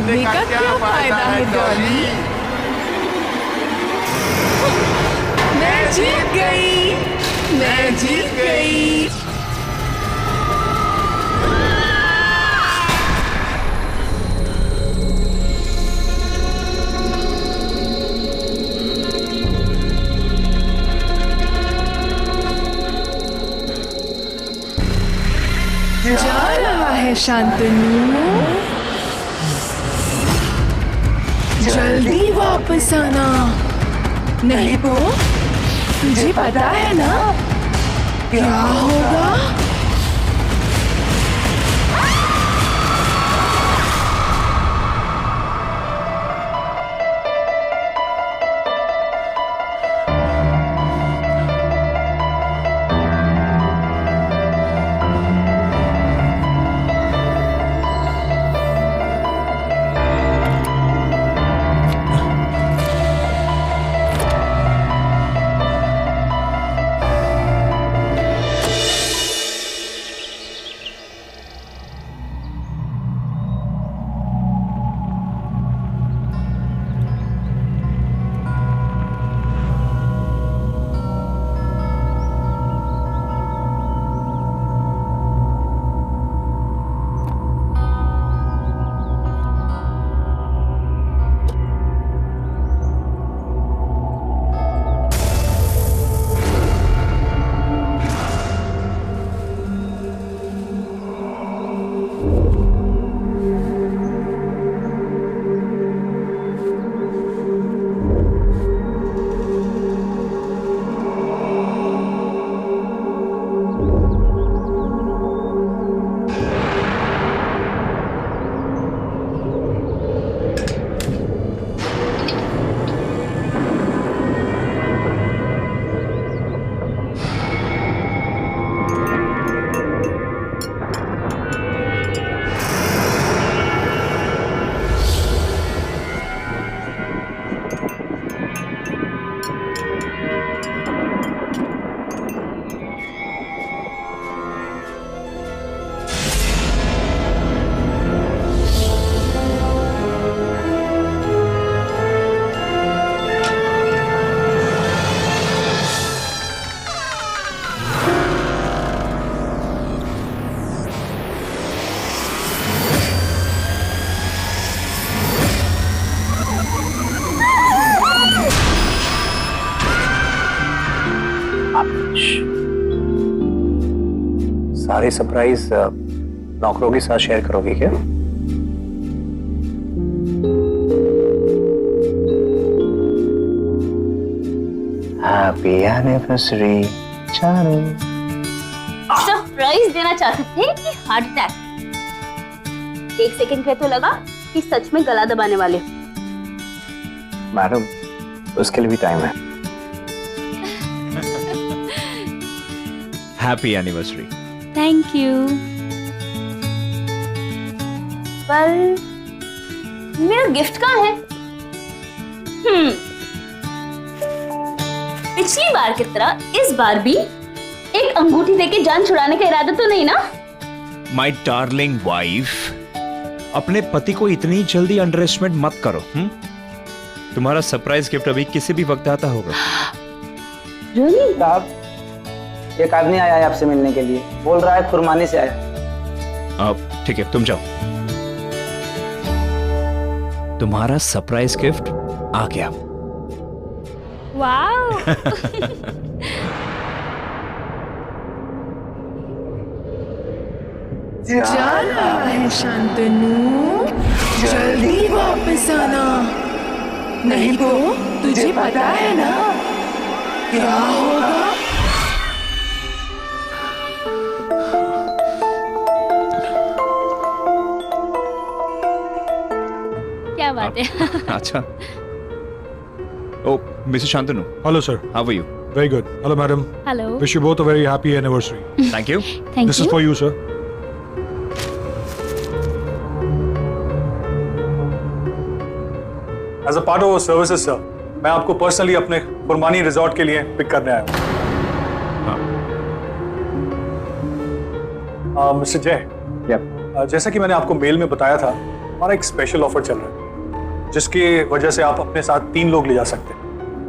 जीतने का क्या फायदा है डॉली? मैं जीत गई, मैं जीत गई। जा रहा है शांतनु, जल्दी वापस आना, नहीं तो तुझे पता है ना क्या होगा? सारी सरप्राइज नौकरों के साथ शेयर करोगी क्या? Happy anniversary Charu. सरप्राइज देना चाहते थे कि हार्ट अटैक? एक सेकंड पे तो लगा कि सच में गला दबाने वाले। मैडम, उसके लिए भी टाइम है। Happy anniversary. Thank you. पर मेरा गिफ्ट कहाँ है? पिछली बार की तरह इस बार भी एक अंगूठी देके जान छुड़ाने का इरादा तो नहीं ना? माय डार्लिंग वाइफ, अपने पति को इतनी जल्दी अंडर एस्टिमेट मत करो। तुम्हारा सरप्राइज गिफ्ट अभी किसी भी वक्त आता होगा। Really? साहब, एक आदमी आया है आपसे मिलने के लिए, बोल रहा है खुरमानी से आया। अब ठीक है, तुम जाओ। तुम्हारा सरप्राइज गिफ्ट आ गया। वाओ। जा रहा है शांतनु, जल्दी वापस आना, नहीं तो तुझे पता है ना क्या होगा? क्या बात है? अच्छा। Oh, Mr. Shantanu. Hello, sir. How are you? Very good. Hello, madam. Hello. Wish you both a very happy anniversary. Thank you. Thank This is you. for you, sir. As a part of our services, sir, मैं आपको personally अपने कुर्बानी resort के लिए pick करने आया हूँ। Mister जय, जैसा कि मैंने आपको मेल में बताया था, हमारा एक स्पेशल ऑफर चल रहा है जिसकी वजह से आप अपने साथ 3 लोग ले जा सकते हैं,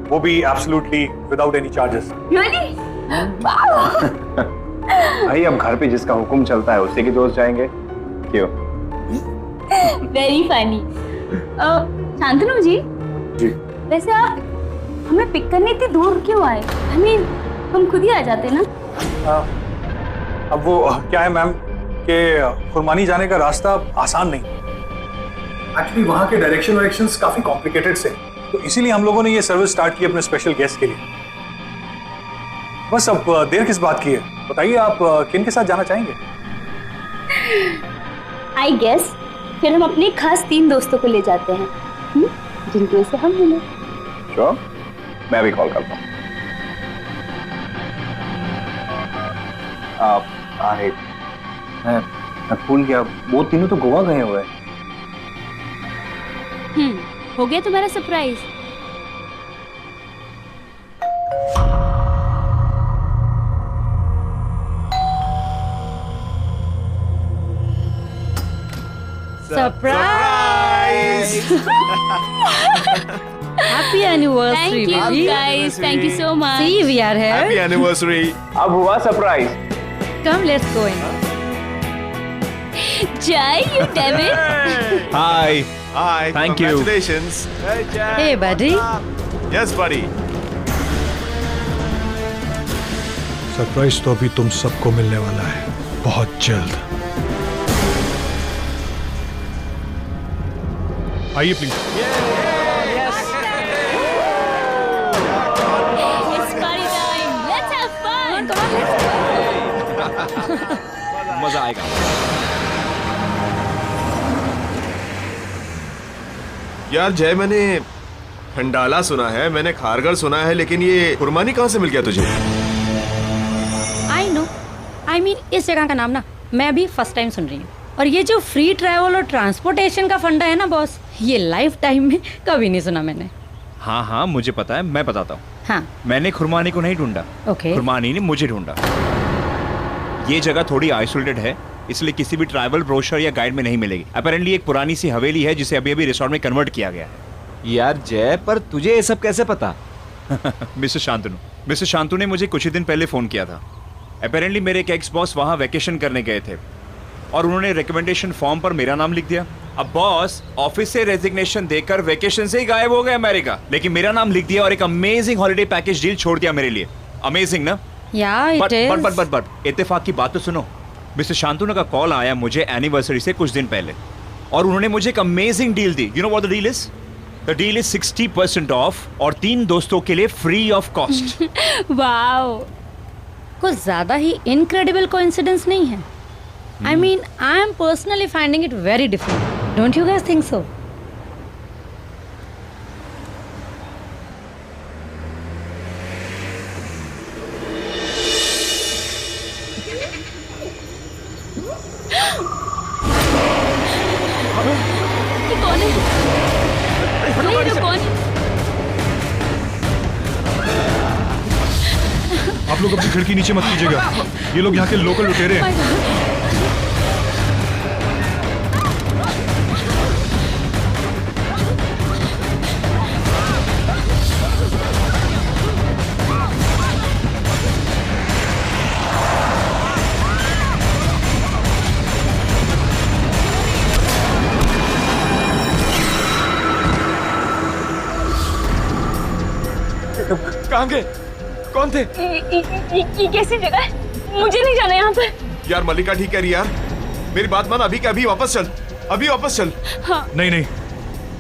वो भी absolutely without any charges. Really? भाई अब घर पे जिसका हुक्म चलता है उसी के दोस्त जाएंगे, क्यों? Very funny. शांतनु जी, जी वैसे आप हमें पिक करने इतनी दूर क्यों आए? हम खुद ही आ जाते ना। अब वो क्या है मैम कि खुरमानी जाने का रास्ता आसान नहीं, एक्चुअली वहाँ के डायरेक्शंस काफी कॉम्प्लिकेटेड से, तो इसीलिए हम लोगों ने ये सर्विस स्टार्ट की अपने स्पेशल गेस्ट के लिए। बस अब देर किस बात की है, बताइए आप किन के साथ जाना चाहेंगे? आई गेस फिर हम अपने खास 3 दोस्तों को ले जाते हैं, जिनकी वजह से हम मिले। श्योर, मैं भी कॉल करता हूँ। अरे मैं भूल गया, वो तीनों तो गोवा गए हुए हैं। हो गया तुम्हारा surprise? Surprise! Happy anniversary, Thank you baby. guys, thank you so much. See, we are here. Happy anniversary. अब हुआ surprise. Come, let's go in. Jai, you David. Hi. Hi. Thank you. Congratulations. Hey, Jack. Hey, buddy. Yes, buddy. Surprise तो अभी तुम सबको मिलने वाला है, बहुत जल्द। आइए please. It's party time. Let's have fun. मजा आएगा। यार जय, मैंने खंडाला सुना है, मैंने खारगर सुना है, लेकिन ये कुर्बानी कहाँ से मिल गया तुझे? I know. I mean, इस जगह का नाम ना मैं भी फर्स्ट टाइम सुन रही हूँ। और ये जो फ्री ट्रैवल और ट्रांसपोर्टेशन का फंडा है ना बॉस, ये लाइफ टाइम में कभी नहीं सुना मैंने। हाँ हाँ मुझे पता है, मैं बताता हूँ। हाँ, मैंने खुरमानी को नहीं ढूंढा, Okay. खुरमानी ने मुझे ढूंढा। ये जगह थोड़ी आइसोलेटेड है, इसलिए किसी भी ट्रैवल ब्रोशर या गाइड में नहीं मिलेगी। अपेरेंटली एक पुरानी सी हवेली है जिसे अभी अभी रिसोर्ट में कन्वर्ट किया गया है। यार जय, पर तुझे ये सब कैसे पता? मिस्टर शांतनु ने मुझे कुछ ही दिन पहले फोन किया था। अपेरेंटली मेरे एक एक्स बॉस वहाँ वैकेशन करने गए थे और उन्होंने रिकमेंडेशन फॉर्म पर मेरा नाम लिख दिया। अब बॉस ऑफिस से रेजिग्नेशन देकर वैकेशन से ही गायब हो गए अमेरिका, लेकिन मेरा नाम लिख दिया और एक अमेजिंग हॉलिडे पैकेज डील छोड़ दिया मेरे लिए। अमेजिंग ना? yeah, it is. बट इत्तेफाक की बात तो सुनो। मिस्टर शांतनु का कॉल आया मुझे एनिवर्सरी से कुछ दिन पहले और उन्होंने मुझे एक amazing deal the. You know what the deal is? The deal is 60% of और 3 दोस्तों के लिए फ्री ऑफ कॉस्ट। Wow. कुछ ज्यादा ही इनक्रेडिबल कोइंसिडेंस नहीं है? I mean, I am personally finding it very different. Don't you guys think so? ये कौन है? ये लोग कौन है? आप लोग अपनी खिड़की नीचे मत कीजिएगा, ये लोग यहाँ के लोकल लुटेरे हैं। कहाँ गए? कौन थे? ये कैसी जगह है? मुझे नहीं जाना यहाँ पर। यार मल्लिका ठीक कह रही यार, मेरी बात मान, अभी के अभी वापस चल, अभी वापस चल। नहीं,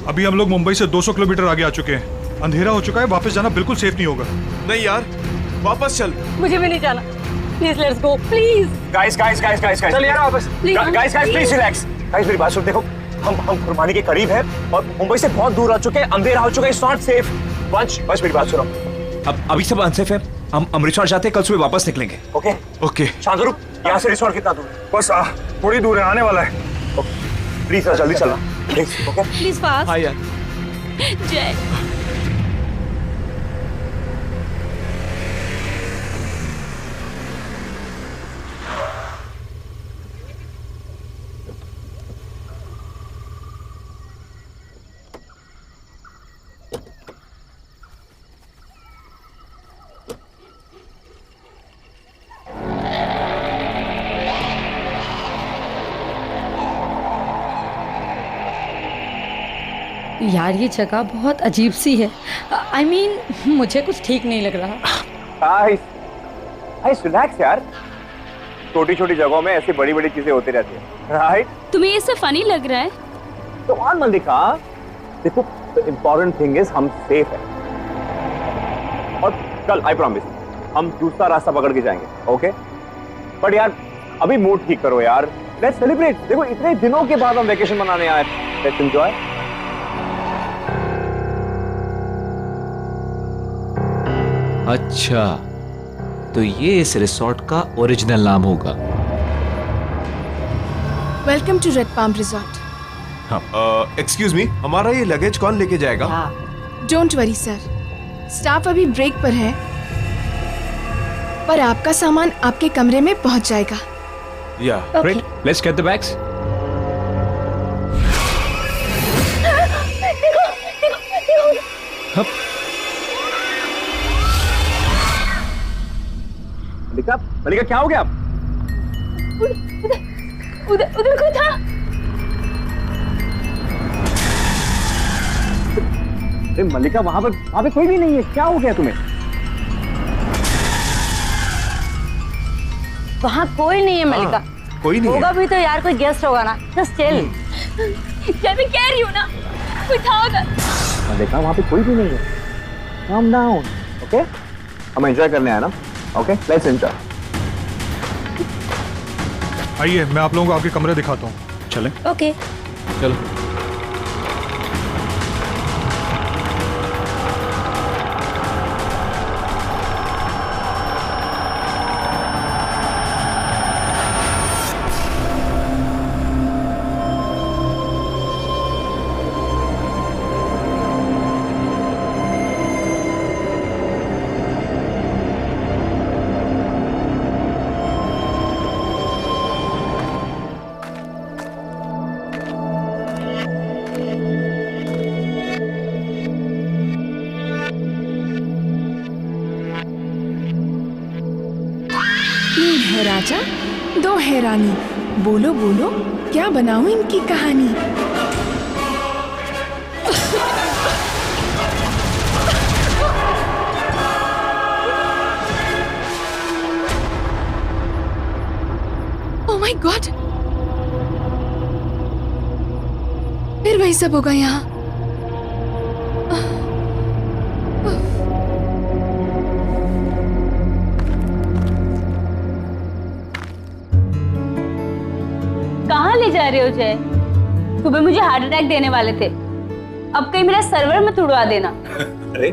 अभी हम लोग मुंबई से 200 किलोमीटर आगे आ चुके हैं, अंधेरा हो चुका है, वापस जाना बिल्कुल सेफ नहीं होगा। नहीं यार, वापस चल। मुझे भी नहीं जाना। Please let's go, please. Guys चल यार वापस। Guys please relax. गाइस मेरी बात सुन, देखो हम खुरमानी के करीब हैं और मुंबई से बहुत दूर आ चुके हैं, अंधेरा हो चुका है, इट्स नॉट सेफ। वंश मेरी बात सुनो। अब अभी सब अनसेफ है, हम रिसोर्ट जाते हैं, कल सुबह वापस निकलेंगे। ओके ओके शांतनु, यहाँ से रिसोर्ट कितना दूर है? बस थोड़ी दूर है, आने वाला है। प्लीज जल्दी चलना। Okay please fast. हाँ यार। जय, यार ये जगह बहुत अजीब सी है। आई मीन मुझे कुछ ठीक नहीं लग रहा। गाइस गाइस रिलैक्स यार, छोटी छोटी जगहों में ऐसी बड़ी बड़ी चीजें होती रहती है, राइट? तुम्हें ये सब फनी लग रहा है? तो ऑन मल्लिका, देखो इम्पोर्टेंट थिंग इज हम सेफ है, और कल आई प्रॉमिस हम दूसरा रास्ता पकड़ के जाएंगे, ओके? बट यार अभी मूड ठीक करो यार, लेट्स सेलिब्रेट। देखो इतने दिनों के बाद हम वेकेशन मनाने आए, लेट्स एंजॉय। अच्छा, तो ये इस रिसोर्ट का ओरिजिनल नाम होगा। Welcome to Red Palm Resort. Excuse me, हमारा ये लगेज कौन लेके जाएगा? डोंट वरी सर, स्टाफ अभी ब्रेक पर है, पर आपका सामान आपके कमरे में पहुंच जाएगा। या Great. Let's get the bags. Hup. मल्लिका, मल्लिका क्या हो गया? उधर कोई था। अरे मल्लिका वहां पे कोई भी नहीं है, क्या हो गया तुम्हें? वहाँ कोई नहीं है मल्लिका। कोई नहीं होगा है। भी तो यार कोई गेस्ट होगा ना। Just chill. जय मैं कह रही हूँ ना, कोई था उधर। मल्लिका वहां पे कोई भी नहीं है, calm down, ओके? हम एंजॉय करने आए ना, ओके? Let's enjoy. आइए मैं आप लोगों को आपके कमरे दिखाता हूँ। चलें? ओके। चलो। तीन है राजा, दो है रानी, बोलो बोलो क्या बनाऊं इनकी कहानी। ओह माय गॉड, फिर वही सब होगा यहाँ। कहाँ ले जा रहे हो जय? सुबह मुझे हार्ट अटैक देने वाले थे, अब कहीं मेरा सर्वर मत उड़वा देना। अरे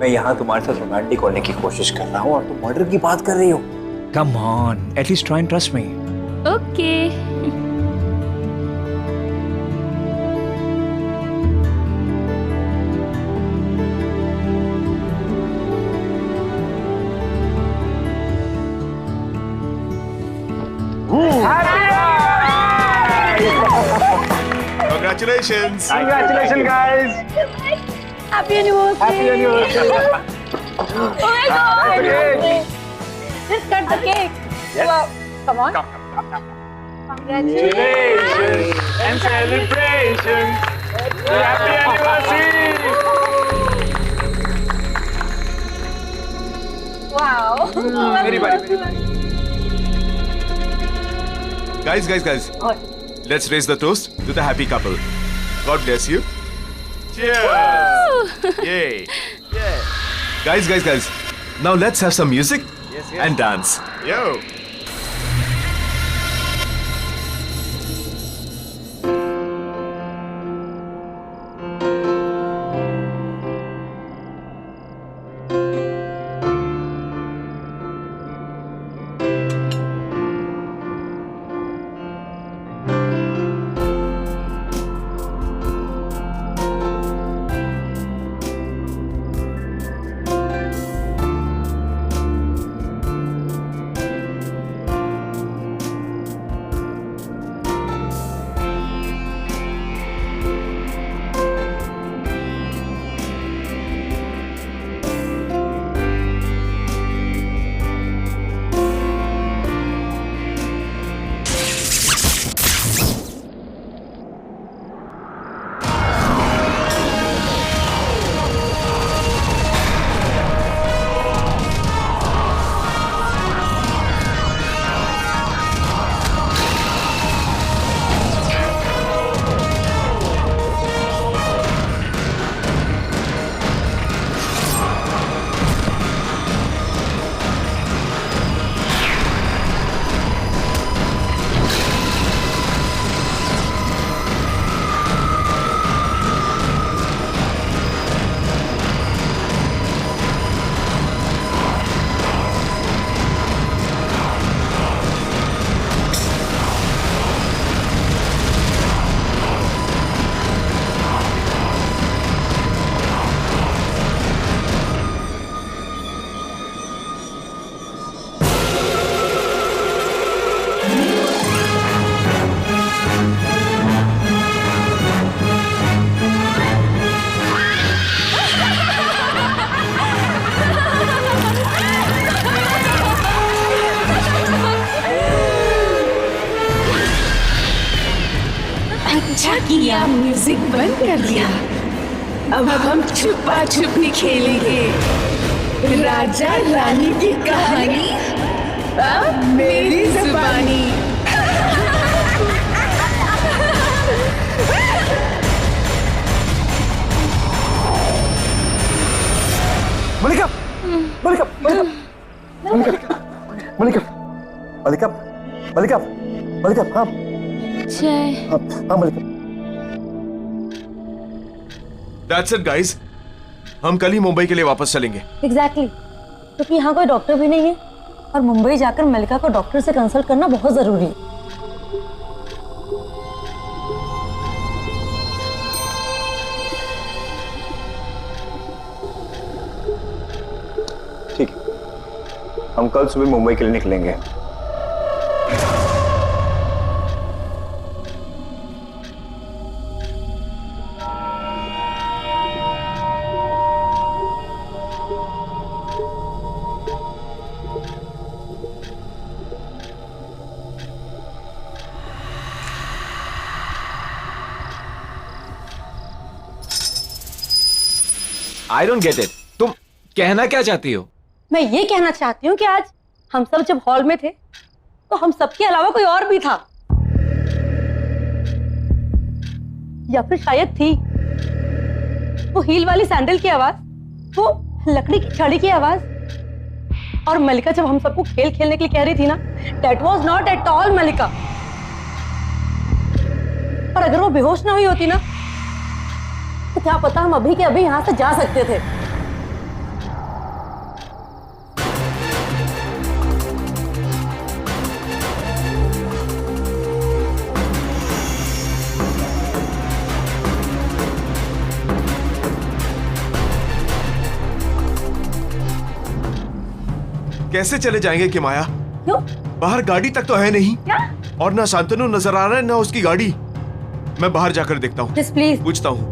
मैं यहाँ तुम्हारे साथ रोमांटिक होने की कोशिश कर रहा हूँ और तुम मर्डर की बात कर रही हो। Come on, at least try and trust me. Okay. Congratulations. Congratulations guys. Happy anniversary. Happy anniversary. Oh my God. Just cut the cake. Yes. Wow. Come on. Congratulations and celebrations. Happy anniversary. Wow. Very bad. Guys. Let's raise the toast to the happy couple. God bless you. Cheers. Yay. Guys. Now let's have some music and dance. Yo. अच्छा किया music बंद कर दिया। अब हम छुपा छुपी खेलेंगे। राजा रानी की कहानी अब मेरी जुबानी। मलिका, मलिका, मलिका, मलिका, मलिका, मलिका, मलिका, मलिका, हाँ, जय। हाँ मलिका। That's it guys, हम कल ही मुंबई के लिए वापस चलेंगे। एग्जैक्टली, क्योंकि यहाँ कोई डॉक्टर भी नहीं है और मुंबई जाकर मलिका को डॉक्टर से कंसल्ट करना बहुत जरूरी है। ठीक है, हम कल सुबह मुंबई के लिए निकलेंगे। आई डोंट गेट इट, तुम कहना क्या चाहती हो? मैं ये कहना चाहती हूँ कि आज हम सब जब हॉल में थे तो हम सबके अलावा कोई और भी था, या फिर शायद थी। वो हील वाली सैंडल की आवाज, वो लकड़ी की छड़ी की आवाज, और मलिका जब हम सबको खेल खेलने के लिए कह रही थी ना, that was not at all Malika. और अगर वो बेहोश ना हुई होती ना, तो क्या पता हम अभी के अभी यहां से जा सकते थे। कैसे चले जाएंगे कि माया? क्यों? बाहर गाड़ी तक तो है नहीं। क्या? और ना शांतनु नजर आ रहा है ना उसकी गाड़ी। मैं बाहर जाकर देखता हूँ, प्लीज पूछता हूँ।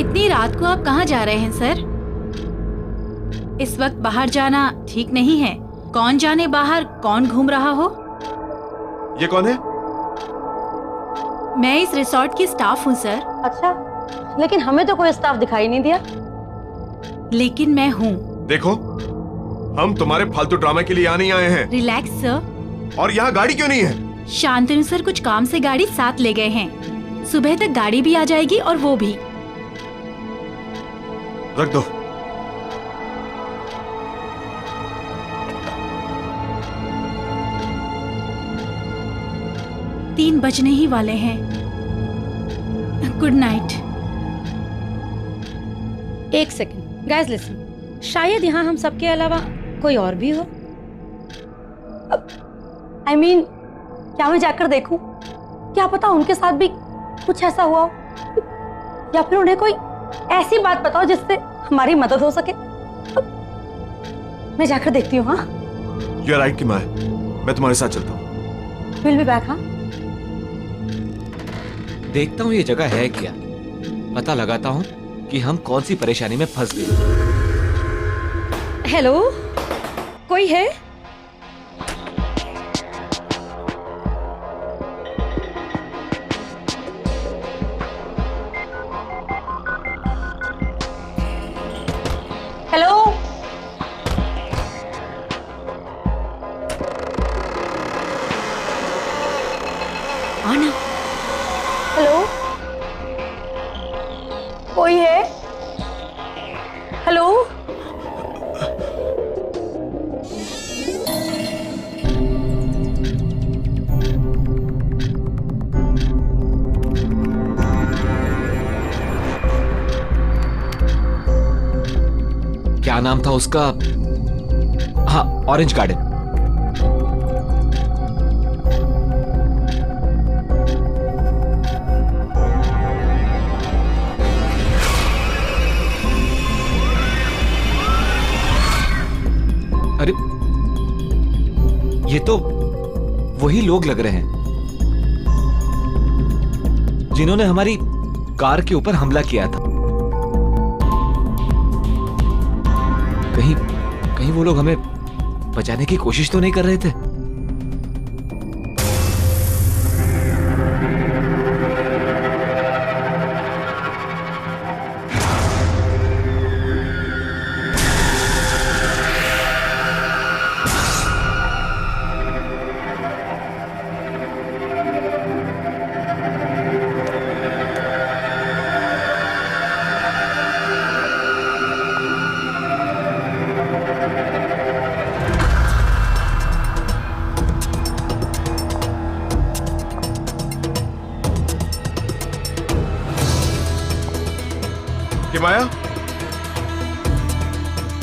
इतनी रात को आप कहाँ जा रहे हैं सर? इस वक्त बाहर जाना ठीक नहीं है। कौन जाने बाहर कौन घूम रहा हो। ये कौन है? मैं इस रिसोर्ट की स्टाफ हूँ सर। अच्छा, लेकिन हमें तो कोई स्टाफ दिखाई नहीं दिया। लेकिन मैं हूँ। देखो, हम तुम्हारे फालतू ड्रामा के लिए यहाँ नहीं आए हैं। Relax sir. और यहाँ गाड़ी क्यों नहीं है? शांतनु सर कुछ काम से गाड़ी साथ ले गए हैं। सुबह तक गाड़ी भी आ जाएगी और वो भी। रख दो। तीन बजने ही वाले हैं। Good night. एक सेकंड गाइस, लिसन। शायद यहाँ हम सबके अलावा कोई और भी हो। I mean, क्या मैं जाकर देखूं? क्या पता उनके साथ भी कुछ ऐसा हुआ हो, या फिर उन्हें कोई ऐसी बात बताओ जिससे हमारी मदद हो सके। मैं जाकर देखती हूँ। हाँ, यू आर राइट कि मैं तुम्हारे साथ चलता हूँ। Will be back. हाँ, देखता हूँ ये जगह है क्या, पता लगाता हूँ कि हम कौन सी परेशानी में फंस गए। हेलो, कोई है? हेलो, आना। हेलो, कोई है? हेलो, क्या नाम था उसका? हाँ, ऑरेंज गार्डन। अरे, ये तो वही लोग लग रहे हैं जिन्होंने हमारी कार के ऊपर हमला किया था। कहीं वो लोग हमें बचाने की कोशिश तो नहीं कर रहे थे?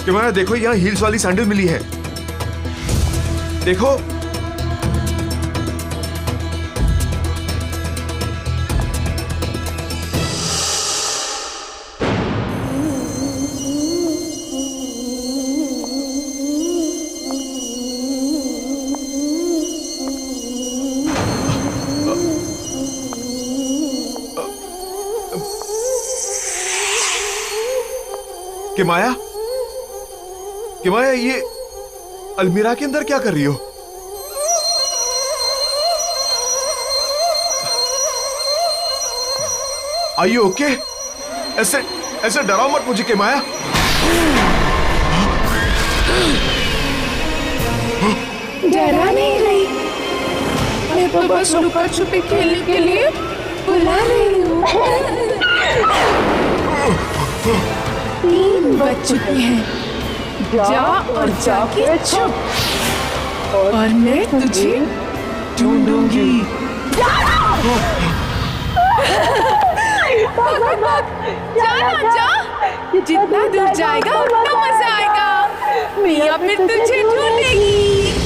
किमाया देखो, यहाँ हील्स वाली सैंडल मिली है। देखो। किमाया, किमाया, ये अलमीरा के अंदर क्या कर रही हो? Are you okay? ऐसे ऐसे डराओ मत मुझे किमाया। डरा नहीं रही, मैं तो बस लुका छुपी खेलने के लिए बुला रही हूँ। 3 बज चुके हैं, जा और जाके छुप और मैं तुझे ढूंढूंगी। जा जा, जितना दूर जाएगा उतना मजा आएगा। मियाँ फिर तुझे ढूंढेगी।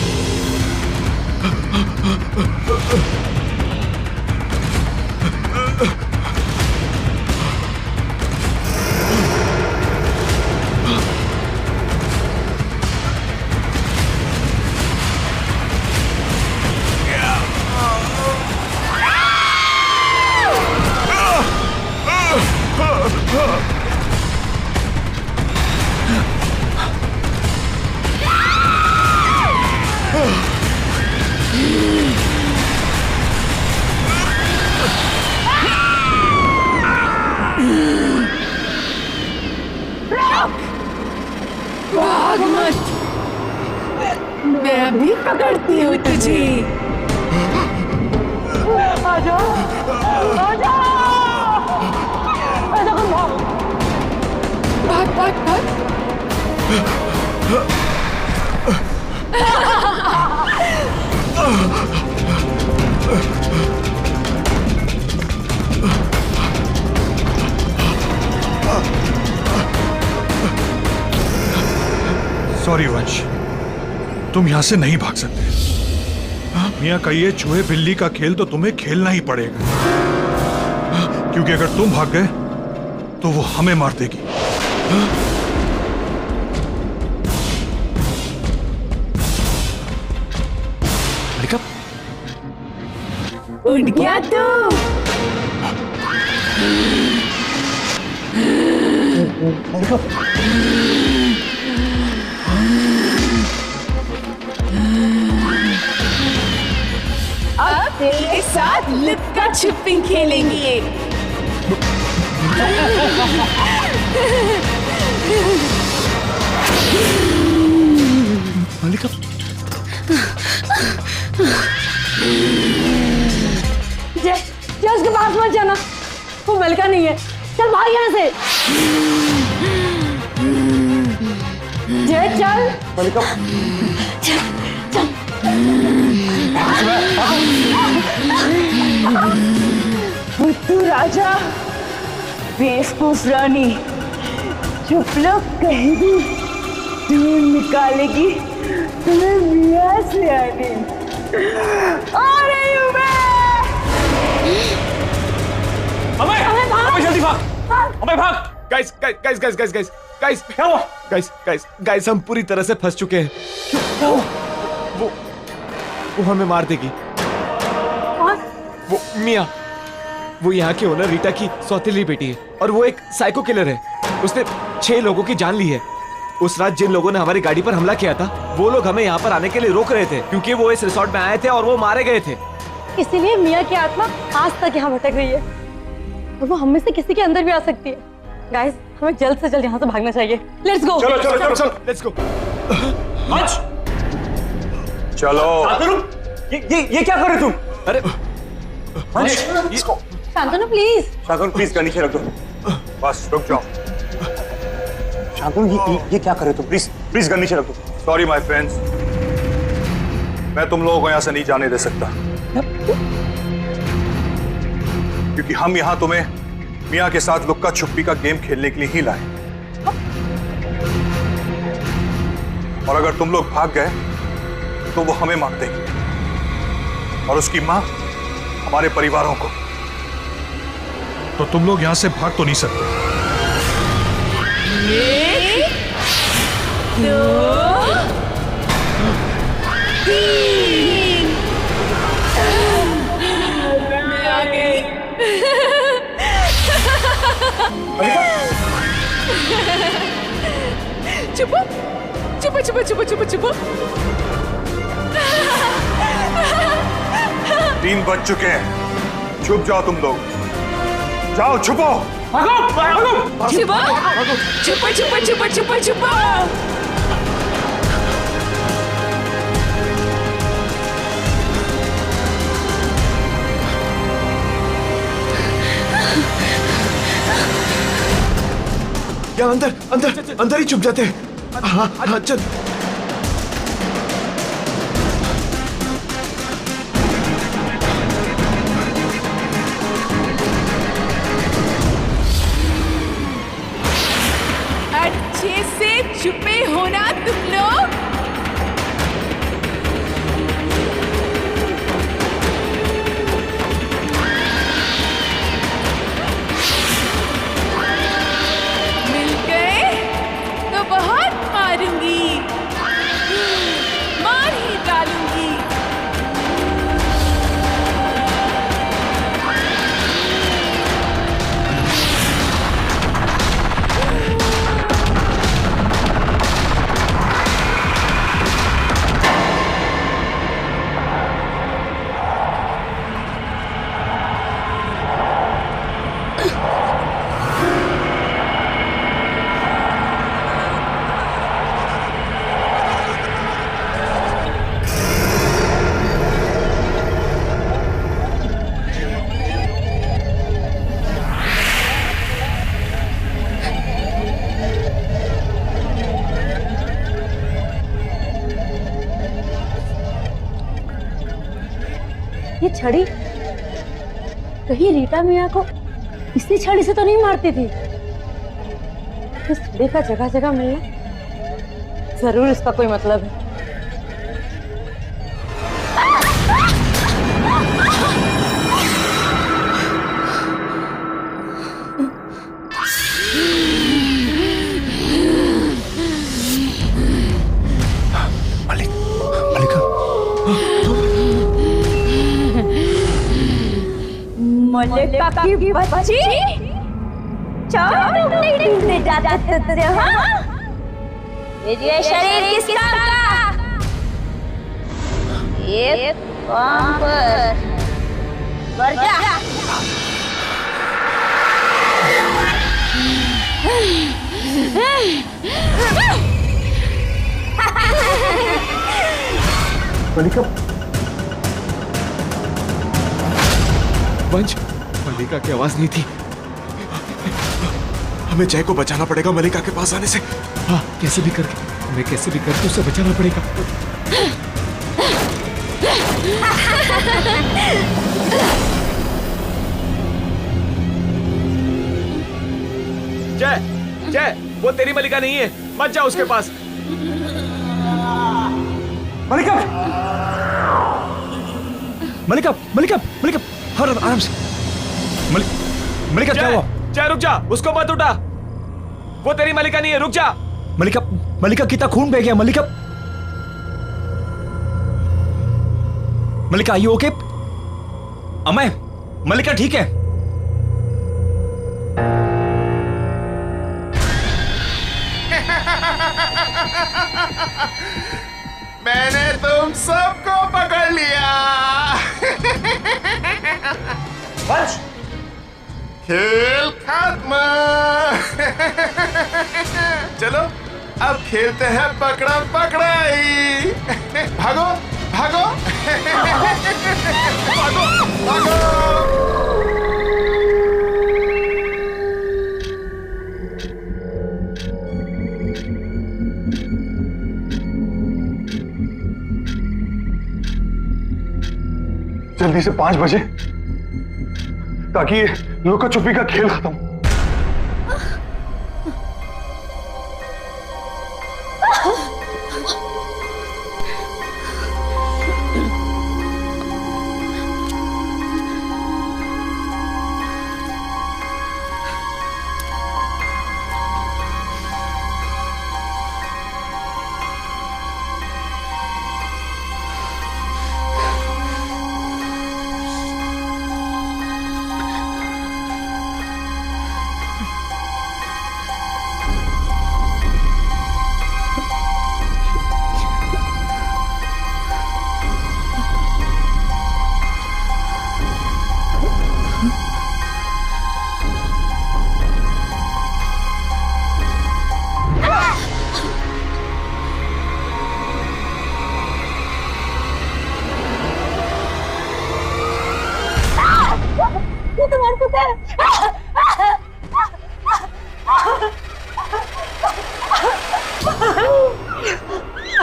भाग मत, मैं अभी पकड़ती हूँ तुझे। आजा, आजा, आजा, भाग, भाग, भाग। सॉरी वंश, तुम यहां से नहीं भाग सकते। मियां का ये चूहे बिल्ली का खेल तो तुम्हें खेलना ही पड़ेगा, क्योंकि अगर तुम भाग गए तो वो हमें मार देगी। मलिका, उठ गया तू। अब तेरे साथ लुक्का छुपी खेलेंगे। मलिका, जय उसके पास मत जाना, वो मलिका नहीं है। चल भाग यहाँ से। जय चल। मलिका, बुद्धू राजा, बेवकूफ रानी, चुप लोग कहेगी ढूंढ निकालेगी तुम्हें मियां से आने। आ रही हूँ मैं। अबे जल्दी भाग, अबे भाग। Guys guys guys guys guys guys guys क्या हुआ? गाइस गाइस गाइस, हम पूरी तरह से फंस चुके हैं। वो हमें मार देगी। वो मियां, वो यहाँ के ओनर रीटा की सौतेली बेटी है और वो एक साइको किलर है। उसने 6 लोगों की जान ली है। उस रात जिन लोगों ने हमारी गाड़ी पर हमला किया था वो लोग हमें यहाँ पर आने के लिए रोक रहे थे क्योंकि वो इस रिसोर्ट में आए थे और वो मारे गए थे। इसीलिए मिया की आत्मा आज तक यहाँ भटक रही है और वो हम में से किसी के अंदर भी आ सकती है। गाइस, हमें जल्द से जल्द यहाँ से भागना चाहिए। Let's go. चलो चलो चलो चलो लेट्स गो। चलो। ये क्या कर रहे तुम? अरे Shantanu please. Shantanu please gun नीचे रख दो। बस रुक जाओ। शांतनु ये क्या कर रहे हो तुम? प्लीज प्लीज गन नीचे रख दो। सॉरी माय फ्रेंड्स, मैं तुम लोगों को यहाँ से नहीं जाने दे सकता क्योंकि हम यहाँ तुम्हें मियाँ के साथ लुक्का छुपी का गेम खेलने के लिए ही लाए। और अगर तुम लोग भाग गए तो वो हमें मार देगी और उसकी माँ हमारे परिवारों को। तो तुम लोग यहाँ से भाग तो नहीं सकते। 1, 2, 3 मैं आ गई। चुप चुप चुप चुप चुप चुप। 3 बज चुके हैं, छुप जाओ तुम लोग, जाओ छुपो। छुपो छुपो छुपो छुपो छुपो छुपो। यार अंदर अंदर अंदर ही छुप जाते हैं। हाँ हाँ चल। अच्छे से छुपे होना तुम लोग। मिल गए तो बहुत मारूंगी, मार ही डालूंगी। ये छड़ी कहीं रीटा मिया को इसी छड़ी से तो नहीं मारती थी। इस छड़ी का जगह जगह मिलना जरूर इसका कोई मतलब है। मल्लिका की बच्ची टूटने जाते थे। हाँ, ये शरीर किस काम का? ये काम पर मर जा। मल्लिका, वंश, मल्लिका की आवाज नहीं थी। हमें जय को बचाना पड़ेगा मल्लिका के पास आने से। हाँ, कैसे भी करके हमें कैसे भी करके उसे बचाना पड़ेगा। जय, जय, वो तेरी मल्लिका नहीं है, मत जा उसके पास। मल्लिका, मल्लिका, मल्लिका, मल्लिका, आराम से। मल्लिका क्या हुआ? जय रुक जा, उसको मत उठा, वो तेरी मल्लिका नहीं है, रुक जा। मल्लिका, मल्लिका कितना खून बह गया। मल्लिका, मल्लिका आर यू ओके? अमय, मल्लिका ठीक है? मैंने तुम सबको पकड़ लिया। वंश, खेल खत्म। चलो अब खेलते हैं पकड़म पकड़ाई। भागो भागो भागो भागो। जल्दी से 5 बजे, ताकि लुका छुपी का खेल खत्म हो।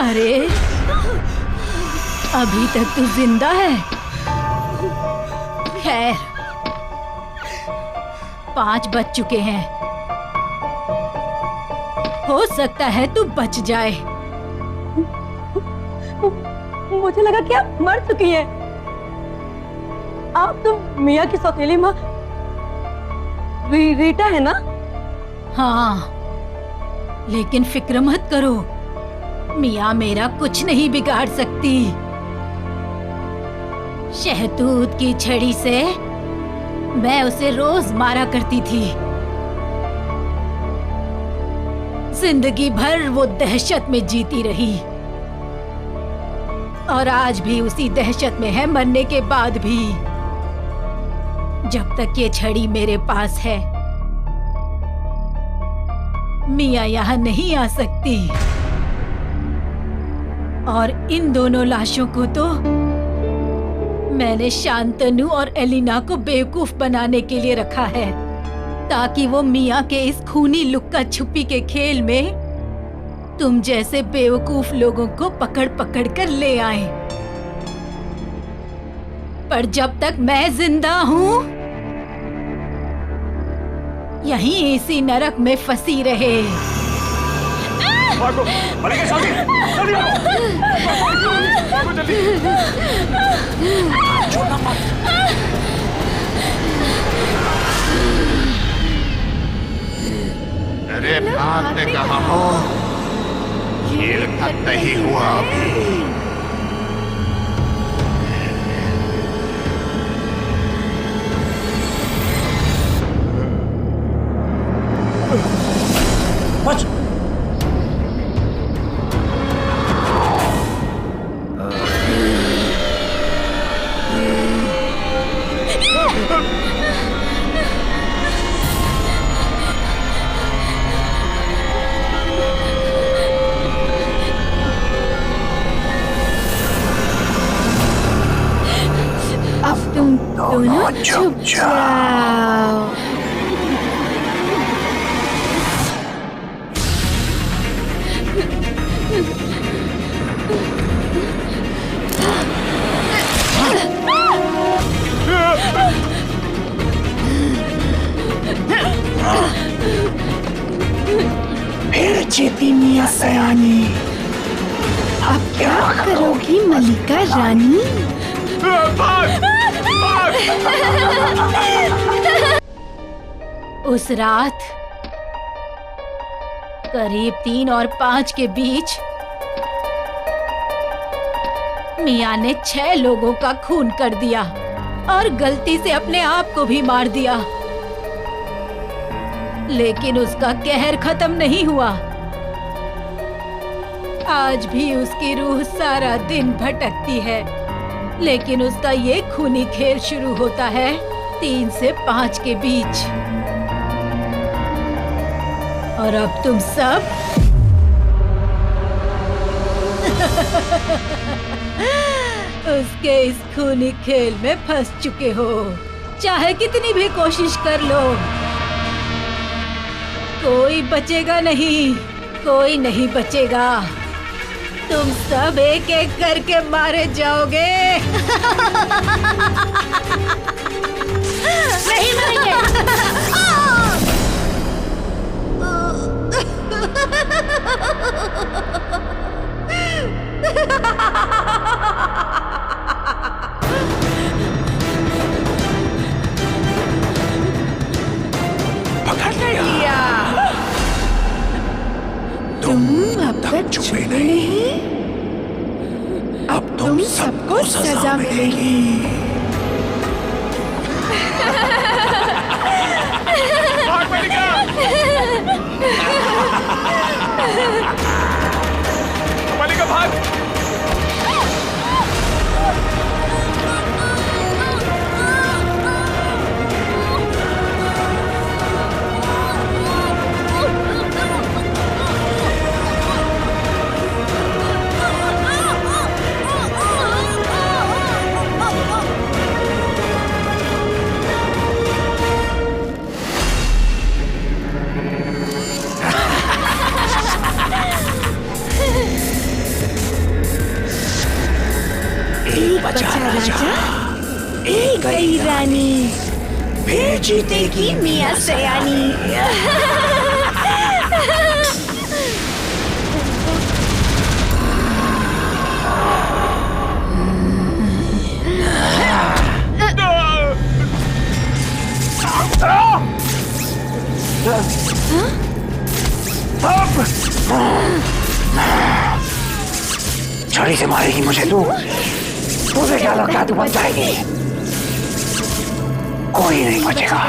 अरे अभी तक तू जिंदा है। खैर 5 बज चुके हैं, हो सकता है तू बच जाए। मुझे लगा कि आप मर चुकी हैं। आप तो मिया की सौतेली माँ रीटा है ना? हाँ, लेकिन फिक्र मत करो, मिया मेरा कुछ नहीं बिगाड़ सकती। शहतूत की छड़ी से मैं उसे रोज मारा करती थी। जिंदगी भर वो दहशत में जीती रही और आज भी उसी दहशत में है, मरने के बाद भी। जब तक ये छड़ी मेरे पास है, मिया यहाँ नहीं आ सकती। और इन दोनों लाशों को तो मैंने शांतनु और एलिना को बेवकूफ बनाने के लिए रखा है, ताकि वो मिया के इस खूनी लुक्का छुपी के खेल में तुम जैसे बेवकूफ लोगों को पकड़ पकड़ कर ले आए। पर जब तक मैं जिंदा हूँ, यहीं इसी नरक में फंसी रहे। भागो, मलिका शादी, जल्दी भागो, जल्दी। छोड़ना मत। अरे भागने कहाँ हो? खेल खत्म नहीं हुआ अभी। बच। अब तुम दोनों छुप जाओ। फिर जीती मिया सयानी। अब क्या करोगी मलिका रानी? उस रात करीब 3 और 5 के बीच मिया ने 6 लोगों का खून कर दिया और गलती से अपने आप को भी मार दिया। लेकिन उसका कहर खत्म नहीं हुआ। आज भी उसकी रूह सारा दिन भटकती है, लेकिन उसका ये खूनी खेल शुरू होता है 3 से 5 के बीच। और अब तुम सब उसके इस खूनी खेल में फंस चुके हो। चाहे कितनी भी कोशिश कर लो, कोई बचेगा नहीं, कोई नहीं बचेगा। तुम सब एक एक करके मारे जाओगे। नहीं मरेंगे। पकड़ लिया। तुम अब तक छुपे नहीं, अब तुम सबको सजा मिलेगी। मलिका भाग। बचा राजा, एक गई रानी, फिर जीतेगी मियां सयानी। छड़ी से मारेगी मुझे तू? तुझे क्या लगता है तू बच जाएगी? कोई नहीं बचेगा।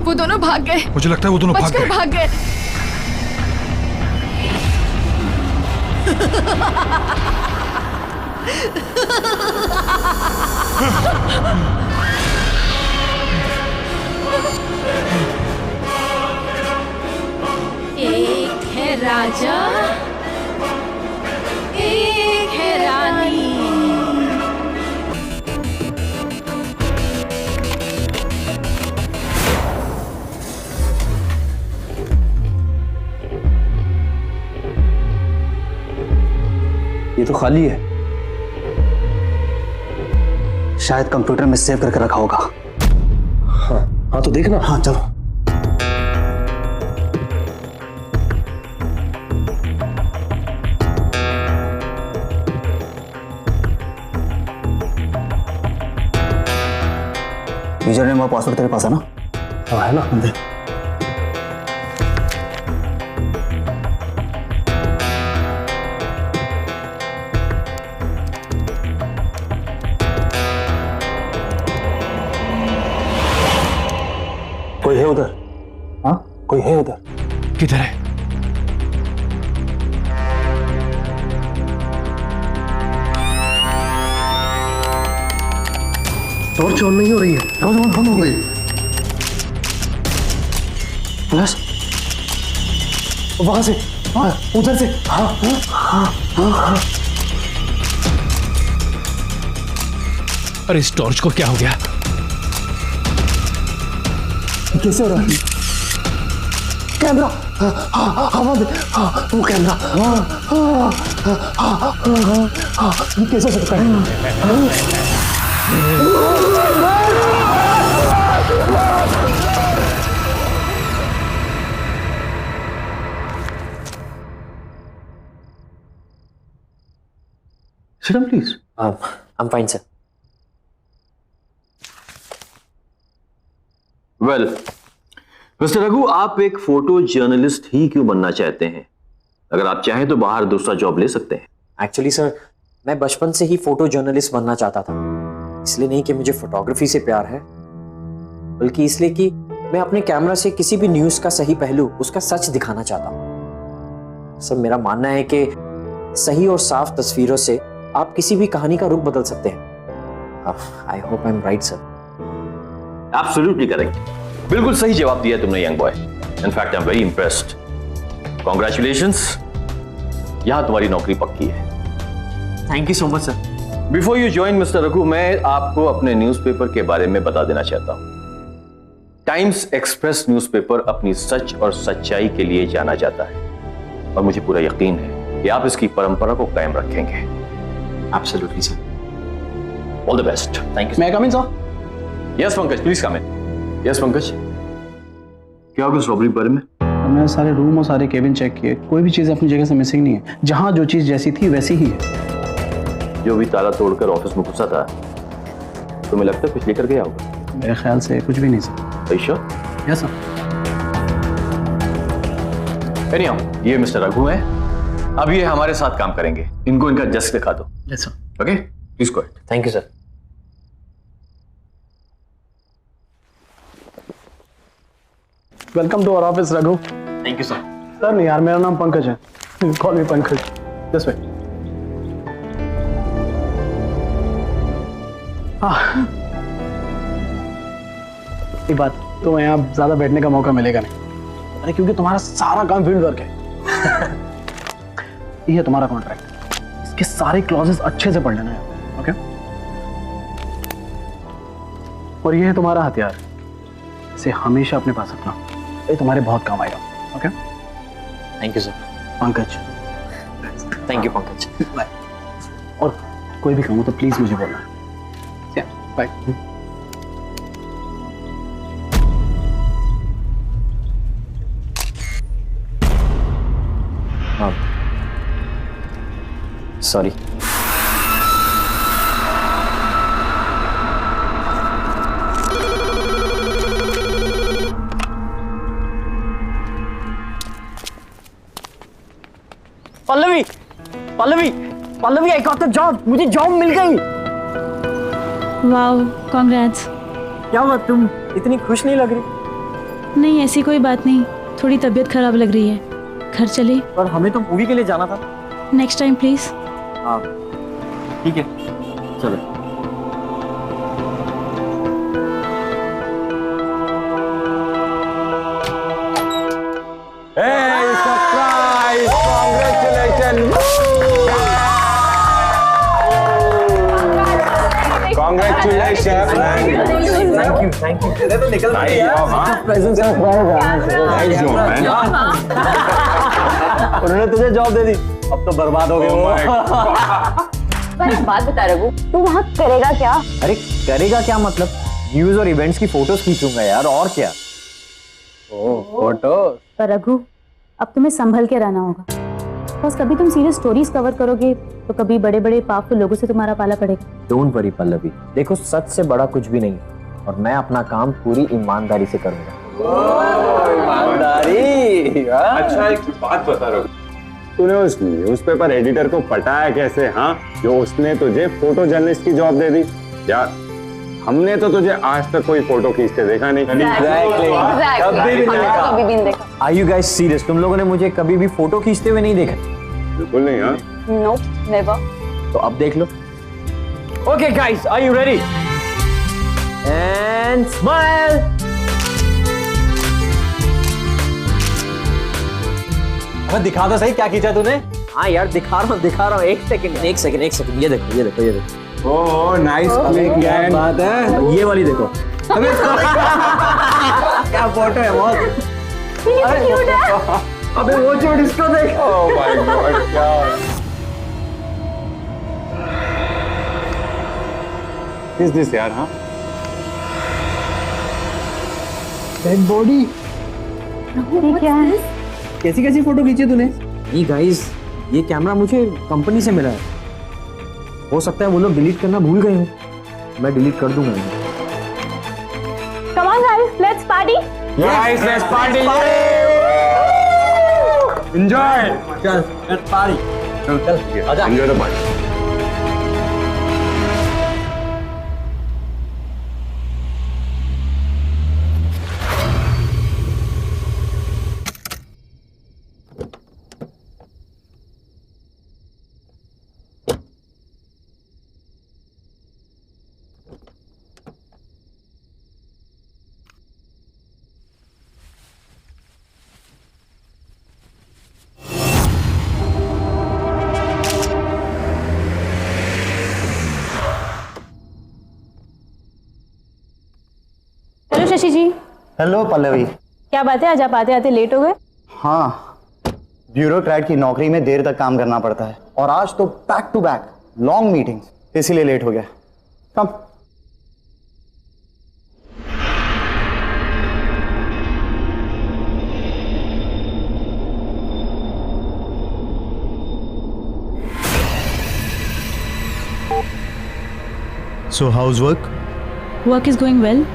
वो दोनों भाग गए। मुझे लगता है वो दोनों भाग बचकर गए। भाग गए। एक है राजा, एक है रानी। ये तो खाली है, शायद कंप्यूटर में सेव करके रखा होगा। हाँ तो देखना। हाँ चलो। यूजर नेम और पासवर्ड तेरे पास है ना? हाँ है ना, दे। कोई है उधर? हाँ कोई है उधर? किधर है? टॉर्च ऑन नहीं हो रही है। टॉर्च ऑन हो गई। प्लस वहां से, हाँ उधर से। हाँ हाँ हाँ हाँ हाँ। अरे इस टॉर्च को क्या हो गया? कैसे हो रहा है? कैमरा। हाँ हाँ हाँ हाँ वो कैमरा। हाँ हाँ हाँ हाँ हाँ हाँ ये कैसे हो सकता है? Sit down, please. I'm fine, sir. Well mister Raghu, आप एक फोटो जर्नलिस्ट ही क्यों बनना चाहते हैं? अगर आप चाहें तो बाहर दूसरा जॉब ले सकते हैं। एक्चुअली सर, मैं बचपन से ही फोटो जर्नलिस्ट बनना चाहता था। इसलिए नहीं कि मुझे फोटोग्राफी से प्यार है, बल्कि इसलिए कि मैं अपने कैमरा से किसी भी न्यूज का सही पहलू, उसका सच दिखाना चाहता हूँ। सर, मेरा मानना है कि सही और साफ तस्वीरों से आप किसी भी कहानी का रुख बदल सकते हैं। I hope I am right sir. Absolutely correct, बिल्कुल सही जवाब दिया तुमने young boy. In fact I am very impressed. Congratulations, यहां तुम्हारी नौकरी पक्की है। Thank you so much sir. Before you join mister Raghu, मैं आपको अपने न्यूज़पेपर के बारे में बता देना चाहता हूं। टाइम्स एक्सप्रेस न्यूज़पेपर अपनी सच और सच्चाई के लिए जाना जाता है, और मुझे पूरा यकीन है कि आप इसकी परंपरा को कायम रखेंगे। Absolutely sir. All the best. Thank you. May I come in, sir? Yes Pankaj, please come in. Yes Pankaj, क्या होगा इस रॉबरी के बारे में? हमने सारे रूम और सारे केबिन चेक किए, कोई भी चीज़ अपनी जगह से मिसिंग नहीं है। जहाँ जो चीज़ जैसी थी वैसी ही है। जो भी ताला तोड़कर ऑफिस में घुसा था, तुम्हें लगता है कुछ लेकर गया होगा? मेरे ख्याल से कुछ भी नहीं sir. Sure? Yes sir. Anyhow, ये मिस्टर रघु है, अब ये हमारे साथ काम करेंगे। इनको इनका डेस्क दिखा दो। Yes sir. Okay, please go ahead. Thank you sir. Welcome to our office Raghu. Thank you sir. Sir नहीं यार, मेरा नाम पंकज है। Call me Pankaj. This way. ये बात तो यहाँ ज्यादा बैठने का मौका मिलेगा नहीं। अरे क्योंकि तुम्हारा सारा काम फील्ड वर्क है। ये है तुम्हारा कॉन्ट्रैक्ट, इसके सारे क्लॉजेस अच्छे से पढ़ लेना है। ओके? और ये है तुम्हारा हथियार, इसे हमेशा अपने पास रखना, ये तुम्हारे बहुत काम आएगा। Okay? Thank you sir. Pankaj. Thank you Pankaj. Bye. और कोई भी काम हो तो प्लीज मुझे बोलना। बाय। हाँ, sorry. Pallavi, Pallavi, Pallavi, I got the job. मुझे जॉब मिल गई। Wow, congrats. क्या हुआ, तुम इतनी खुश नहीं लग रही? नहीं, ऐसी कोई बात नहीं, थोड़ी तबीयत खराब लग रही है। घर चले? पर हमें तो मूवी के लिए जाना था। Next time please. हाँ ठीक है, चलो। Hey, surprise! Congratulations! Congratulations! Thank you, thank you. तो निकल उन्होंने तुझे जॉब दे दी, अब तो बर्बाद हो गए। पर एक बात बता रघु, तू वहाँ करेगा क्या? अरे करेगा क्या मतलब, न्यूज और इवेंट्स की फोटोज खींचूंगा यार, और क्या। ओह फोटो। पर रघु, अब तुम्हें संभल के रहना होगा। बस कभी तुम सीरियस स्टोरीज कवर करोगे तो कभी बड़े बड़े पावरफुल लोगों से तुम्हारा पाला पड़ेगा। डोंट वरी पल्लवी, देखो सच से बड़ा कुछ भी नहीं, और मैं अपना काम पूरी ईमानदारी से करूंगा। ईमानदारी। अच्छा एक बात बता रहा हूँ, तूने उस न्यूज़पेपर एडिटर को पटाया कैसे? हाँ, जो उसने तुझे फोटो जर्नलिस्ट की जॉब दे दी यार। हमने तो तुझे आज तक कोई फोटो खींचते देखा नहीं। कभी भी नहीं देखा। Are you guys serious? तुम लोगों ने मुझे कभी भी फोटो खींचते हुए नहीं देखा? बिल्कुल नहीं। हाँ, नो, नेवर। तो अब देख लो। Okay guys, are you ready? And smile. अब दिखा दो सही, क्या खींचा तूने? हाँ यार दिखा रहा हूँ। एक सेकंड, ये देखो। Oh nice. क्या बात है, ये वाली देखो। अबे क्या फोटो है बहुत। अबे वो चोट इसको देखो। ओह माय गॉड, क्या इज दिस यार? हाँ, डेड बॉडी। ये क्या है? कैसी फोटो खींची तूने? नहीं गाइस, ये कैमरा मुझे कंपनी से मिला है। हो सकता है वो लोग डिलीट करना भूल गए हो। मैं डिलीट कर दूंगा इन्हें। Come on guys, let's party. Guys, let's party. Enjoy. चल, let's party. चल, आजा. Enjoy the party. Hello Shashi ji. Hello Pallavi. क्या बात है, आज आप आते आते लेट हो गए? हाँ, ब्यूरोक्रेट की नौकरी में देर तक काम करना पड़ता है और आज तो back to back long meetings, इसीलिए लेट हो गया। कम। So how's work? Work is going well.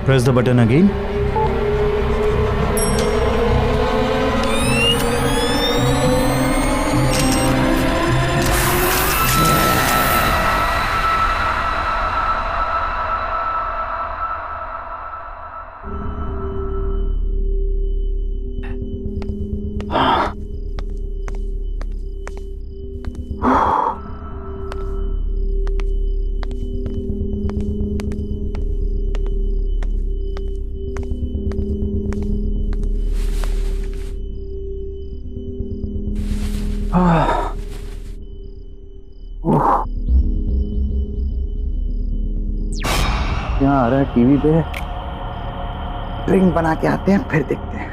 Press the button again. यहाँ आ रहा है टीवी पे, ड्रिंक बना के आते हैं फिर देखते हैं।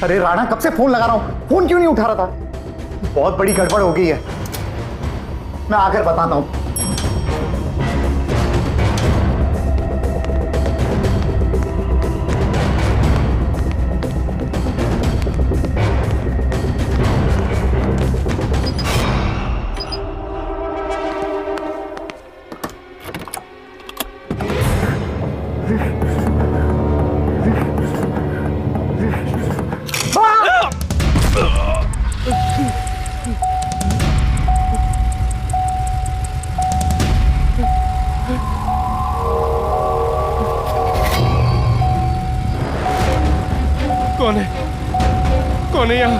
अरे राणा, कब से फोन लगा रहा हूं, फोन क्यों नहीं उठा रहा था? बहुत बड़ी गड़बड़ हो गई है, मैं आकर बताता हूं। कौन है? कौन है यहाँ?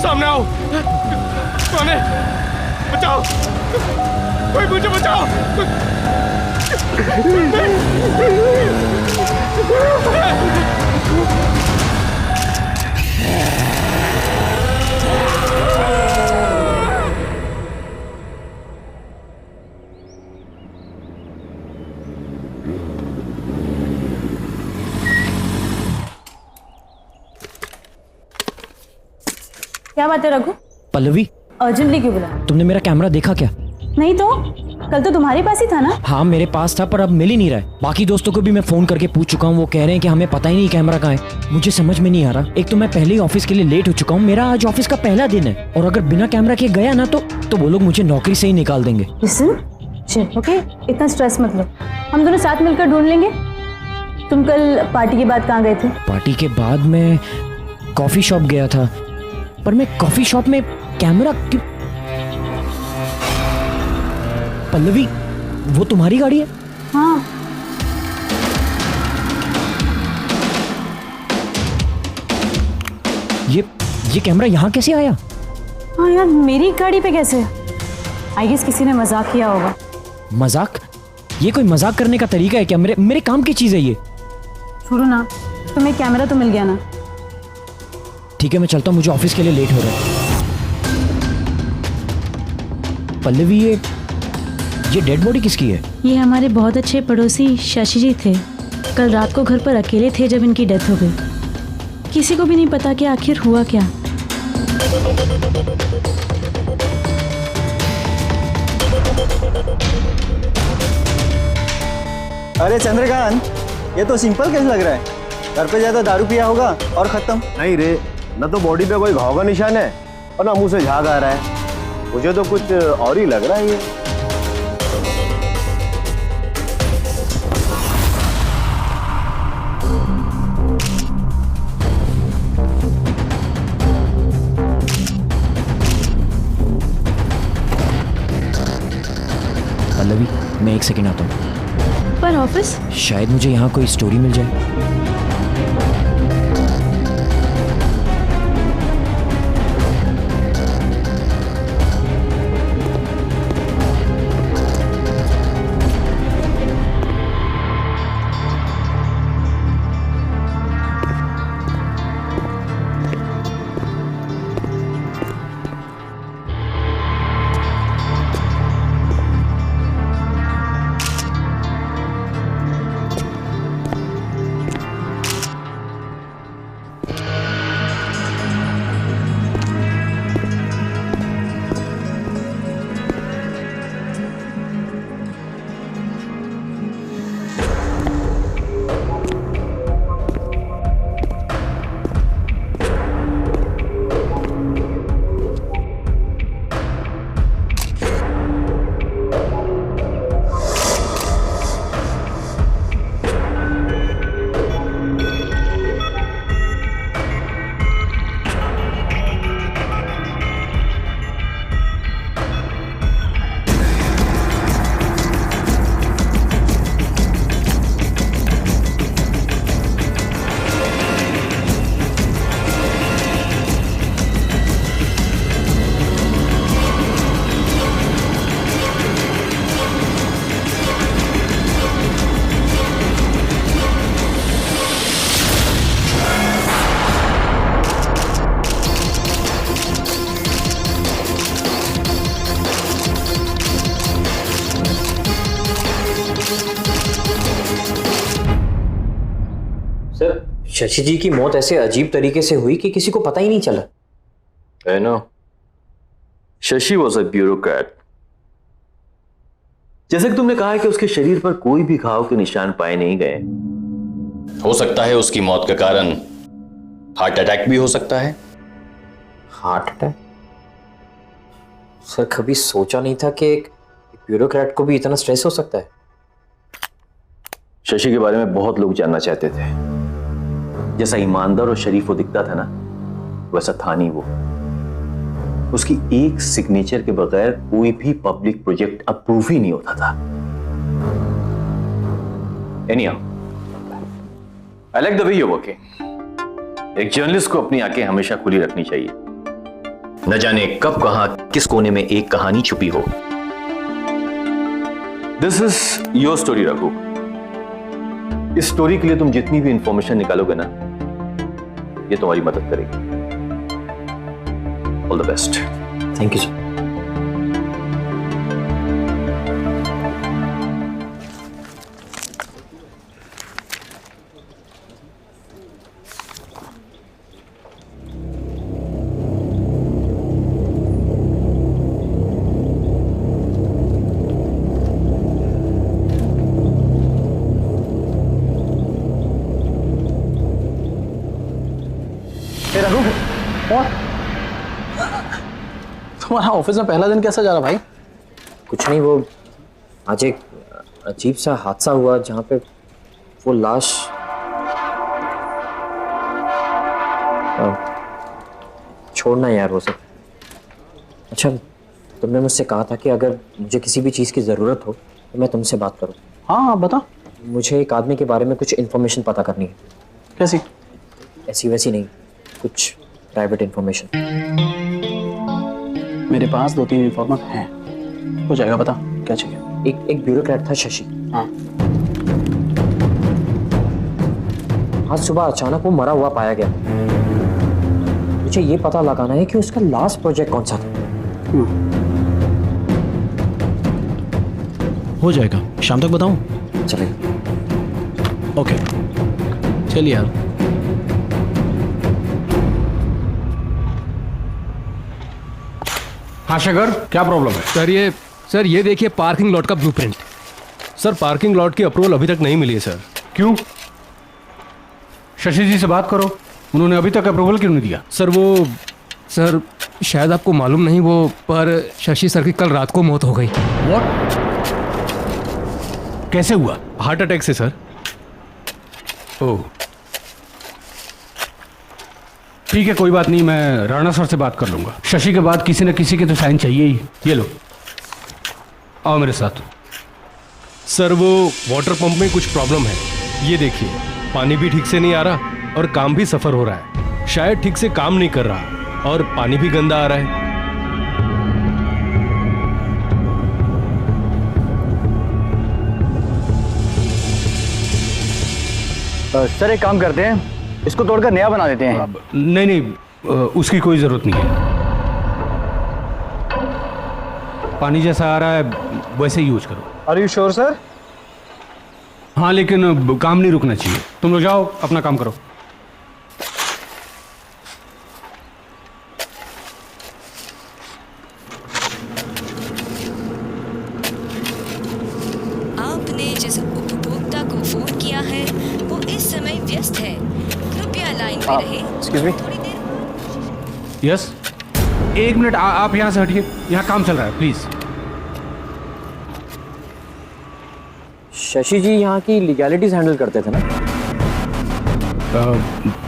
सामने आओ। कौन है? बचाओ। कोई मुझे बचाओ। क्या बात है रघु? पल्लवी, अर्जेंटली क्यों बुला? तुमने मेरा कैमरा देखा क्या? नहीं तो कल तो तुम्हारे पास ही था ना? हाँ मेरे पास था, पर अब मिल ही नहीं रहा है। बाकी दोस्तों को भी मैं फोन करके पूछ चुका हूँ, वो कह रहे हैं कि हमें पता ही नहीं कैमरा कहाँ है। मुझे समझ में नहीं आ रहा। एक तो मैं पहले ही ऑफिस के लिए लेट हो चुका हूँ, मेरा आज ऑफिस का पहला दिन है, और अगर बिना कैमरा के गया ना तो वो लोग मुझे नौकरी से ही निकाल देंगे। ओके, इतना स्ट्रेस मत लो, हम दोनों साथ मिलकर ढूंढ लेंगे। तुम कल पार्टी के बाद कहाँ गए थे? पार्टी के बाद मैं कॉफी शॉप गया था, पर मैं कॉफी शॉप में कैमरा क्यों? पल्लवी, वो तुम्हारी गाड़ी है? हाँ। ये कैमरा यहाँ कैसे आया? हाँ यार, मेरी गाड़ी पे कैसे? आई गेस किसी ने मजाक किया होगा। मजाक? ये कोई मजाक करने का तरीका है क्या? मेरे काम की चीज है ये। छोड़ो ना, तुम्हें कैमरा तो मिल गया ना? ठीक है, मैं चलता हूँ, मुझे ऑफिस के लिए लेट हो रहा है। पल्लवी, ये डेड बॉडी किसकी है? ये हमारे बहुत अच्छे पड़ोसी शशि जी थे। कल रात को घर पर अकेले थे जब इनकी डेथ हो गई। किसी को भी नहीं पता कि आखिर हुआ क्या। अरे चंद्रकांत, ये तो सिंपल केस लग रहा है। घर पे ज्यादा दारू पिया होगा और खत्म। नहीं रे, न तो बॉडी पे कोई घाव का निशान है और ना मुंह से झाग आ रहा है। मुझे तो कुछ और ही लग रहा है ये। पल्लवी, मैं 1 सेकंड आता हूँ। पर ऑफिस? शायद मुझे यहाँ कोई स्टोरी मिल जाए। शशि जी की मौत ऐसे अजीब तरीके से हुई कि किसी को पता ही नहीं चला। I know. Shashi was a bureaucrat. जैसे कि तुमने कहा है कि उसके शरीर पर कोई भी घाव के निशान पाए नहीं गए। हो सकता है उसकी मौत का कारण हार्ट अटैक भी हो सकता है। Heart attack? सर, कभी सोचा नहीं था कि एक ब्यूरोक्रेट को भी इतना स्ट्रेस हो सकता है। शशि के बारे में बहुत लोग जानना चाहते थे। जैसा ईमानदार और शरीफ वो दिखता था ना, वैसा था नहीं वो। उसकी एक सिग्नेचर के बगैर कोई भी पब्लिक प्रोजेक्ट अप्रूव ही नहीं होता था। Anyhow, I like the way you working. एक जर्नलिस्ट को अपनी आंखें हमेशा खुली रखनी चाहिए। न जाने कब कहां किस कोने में एक कहानी छुपी हो। This is your story Raghu. इस स्टोरी के लिए तुम जितनी भी इंफॉर्मेशन निकालोगे ना, ये तुम्हारी मदद करेगी। All the best. Thank you sir. Raghu, और तुम्हारा ऑफिस में पहला दिन कैसा जा रहा भाई? कुछ नहीं, वो आज एक अजीब सा हादसा हुआ जहाँ पे वो लाश छोड़ना यार वो सब। अच्छा, तुमने मुझसे कहा था कि अगर मुझे किसी भी चीज़ की ज़रूरत हो तो मैं तुमसे बात करूँ। हाँ बता। मुझे एक आदमी के बारे में कुछ इन्फॉर्मेशन पता करनी है। कैसी? ऐसी वैसी नहीं, कुछ प्राइवेट इन्फॉर्मेशन। मेरे पास 2-3 इन्फॉर्मर हैं, हो जाएगा। बता क्या चाहिए? एक ब्यूरोक्रेट था शशि। हाँ। आज सुबह अचानक वो मरा हुआ पाया गया। मुझे ये पता लगाना है कि उसका लास्ट प्रोजेक्ट कौन सा था। हो जाएगा, शाम तक बताऊं? चलेगा। ओके, चलिए यार। हाँ शेखर, क्या प्रॉब्लम है? सर ये देखिए पार्किंग लॉट का ब्लूप्रिंट। सर पार्किंग लॉट की अप्रूवल अभी तक नहीं मिली है सर। क्यों? शशि जी से बात करो, उन्होंने अभी तक अप्रूवल क्यों नहीं दिया? सर शायद आपको मालूम नहीं, वो पर शशि सर की कल रात को मौत हो गई। व्हाट? कैसे हुआ? हार्ट अटैक से सर। ओह ठीक है, कोई बात नहीं, मैं राणा सर से बात कर लूंगा। शशि के बाद किसी न किसी के तो साइन चाहिए ही। ये लो, आओ मेरे साथ। सर वो वाटर पंप में कुछ प्रॉब्लम है। ये देखिए, पानी भी ठीक से नहीं आ रहा और काम भी सफर हो रहा है। शायद ठीक से काम नहीं कर रहा और पानी भी गंदा आ रहा है। सर एक काम करते हैं, इसको तोड़कर नया बना देते हैं। नहीं, उसकी कोई जरूरत नहीं है। पानी जैसा आ रहा है वैसे ही यूज करो। Are you sure sir? हाँ, लेकिन काम नहीं रुकना चाहिए। तुम लोग जाओ, अपना काम करो। आपने जिस उपभोक्ता को फोन किया है वो इस समय व्यस्त है, कृपया लाइन पे रहे। Excuse me. यस, एक मिनट, आप यहाँ से हटिए, यहाँ काम चल रहा है, प्लीज। शशि जी यहाँ की लीगैलिटीज हैंडल करते थे ना?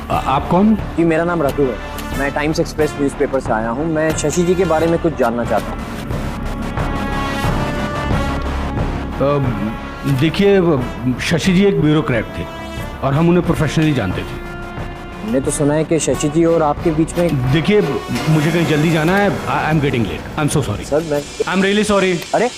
आप कौन? जी मेरा नाम रघु है, मैं टाइम्स एक्सप्रेस न्यूज़पेपर से आया हूँ। मैं शशि जी के बारे में कुछ जानना चाहता हूँ। देखिए, शशि जी एक ब्यूरोक्रेट थे और हम उन्हें प्रोफेशनली जानते थे। हमने तो सुना है कि शशि जी और आपके बीच में। देखिए, मुझे कहीं जल्दी जाना है। I am getting late, I am so sorry sir. I am really sorry. अरे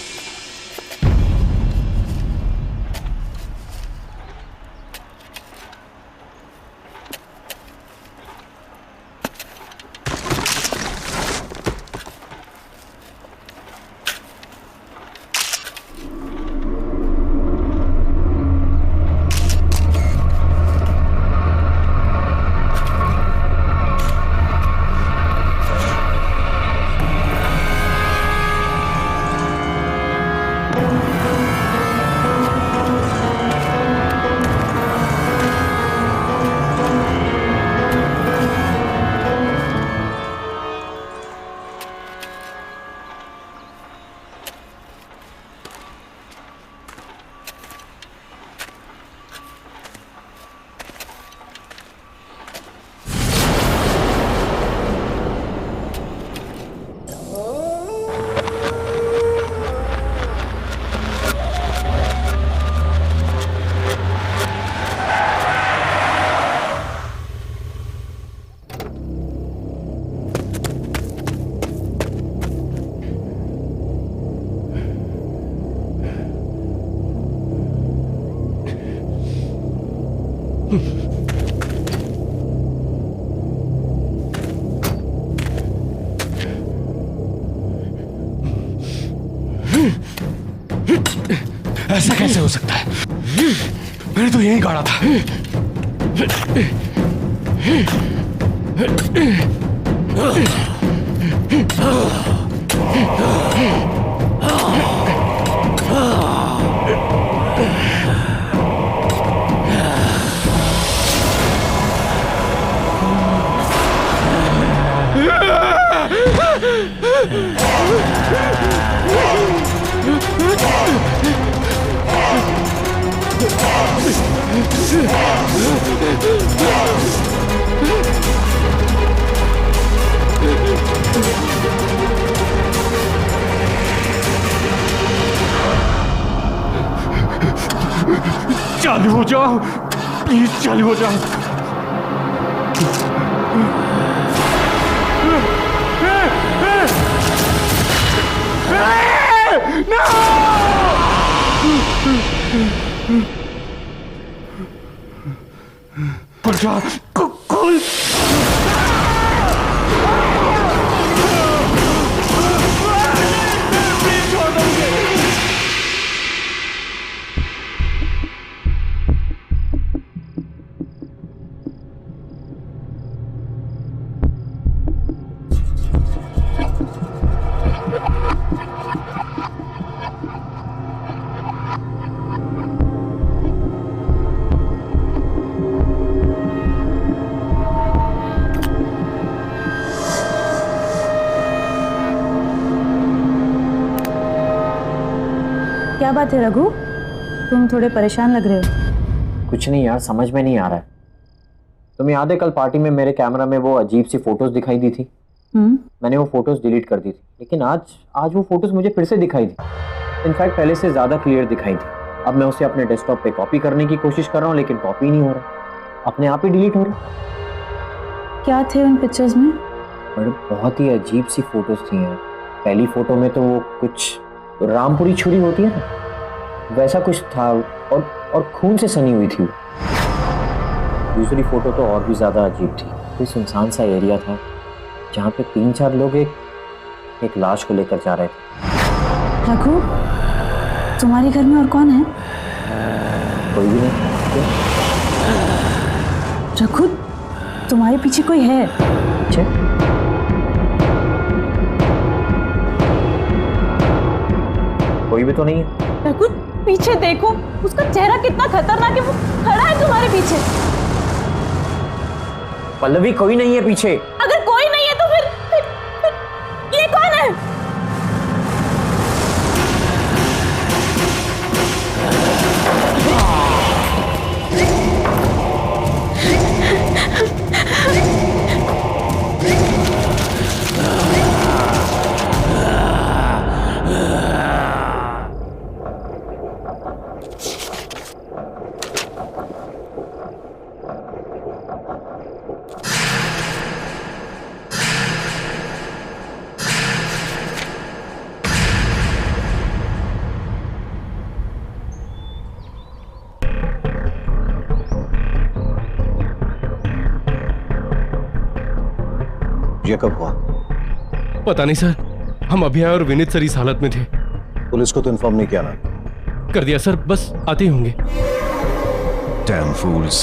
ऐसा कैसे हो सकता है? मैंने तो यही गाड़ा था। चालू हो जाओ, प्लीज चालू हो जाओ। खुल जा, खुल। क्या बात है रघु, तुम थोड़े परेशान लग रहे हो। कुछ नहीं यार, समझ में नहीं आ रहा है। तुम्हें याद है कल पार्टी में मेरे कैमरा में वो अजीब सी फोटोज दिखाई दी थी? मैंने वो फोटोज डिलीट कर दी थी, लेकिन आज वो फोटोज मुझे फिर से दिखाई दी। इनफैक्ट पहले से ज्यादा क्लियर दिखाई थी। अब मैं उसे अपने डेस्कटॉप पे कॉपी करने की कोशिश कर रहा हूँ, लेकिन कॉपी नहीं हो रहा, अपने आप ही डिलीट हो रहा। क्या थे उन पिक्चर्स में? बड़े बहुत ही अजीब सी फोटोज थी यार। पहली फोटो में तो वो कुछ रामपुरी छुरी होती है ना, वैसा कुछ था, और खून से सनी हुई थी। दूसरी फोटो तो और भी ज्यादा अजीब थी। कोई सुनसान सा एरिया था जहाँ पे 3-4 लोग एक लाश को लेकर जा रहे थे। रघु, तुम्हारे घर में और कौन है? कोई भी नहीं। रघु, तुम्हारे पीछे कोई है? पीछे? कोई भी तो नहीं है। रघु, पीछे देखो, उसका चेहरा कितना खतरनाक है, वो खड़ा है तुम्हारे पीछे। पल्लवी, कोई नहीं है पीछे। अगर कोई नहीं है तो फिर ये कौन है? ये कब हुआ? पता नहीं सर, हम अभी आए और विनीत सर इस हालत में थे। पुलिस को तो इन्फॉर्म नहीं किया ना? कर दिया सर, बस आते ही होंगे। Damn fools।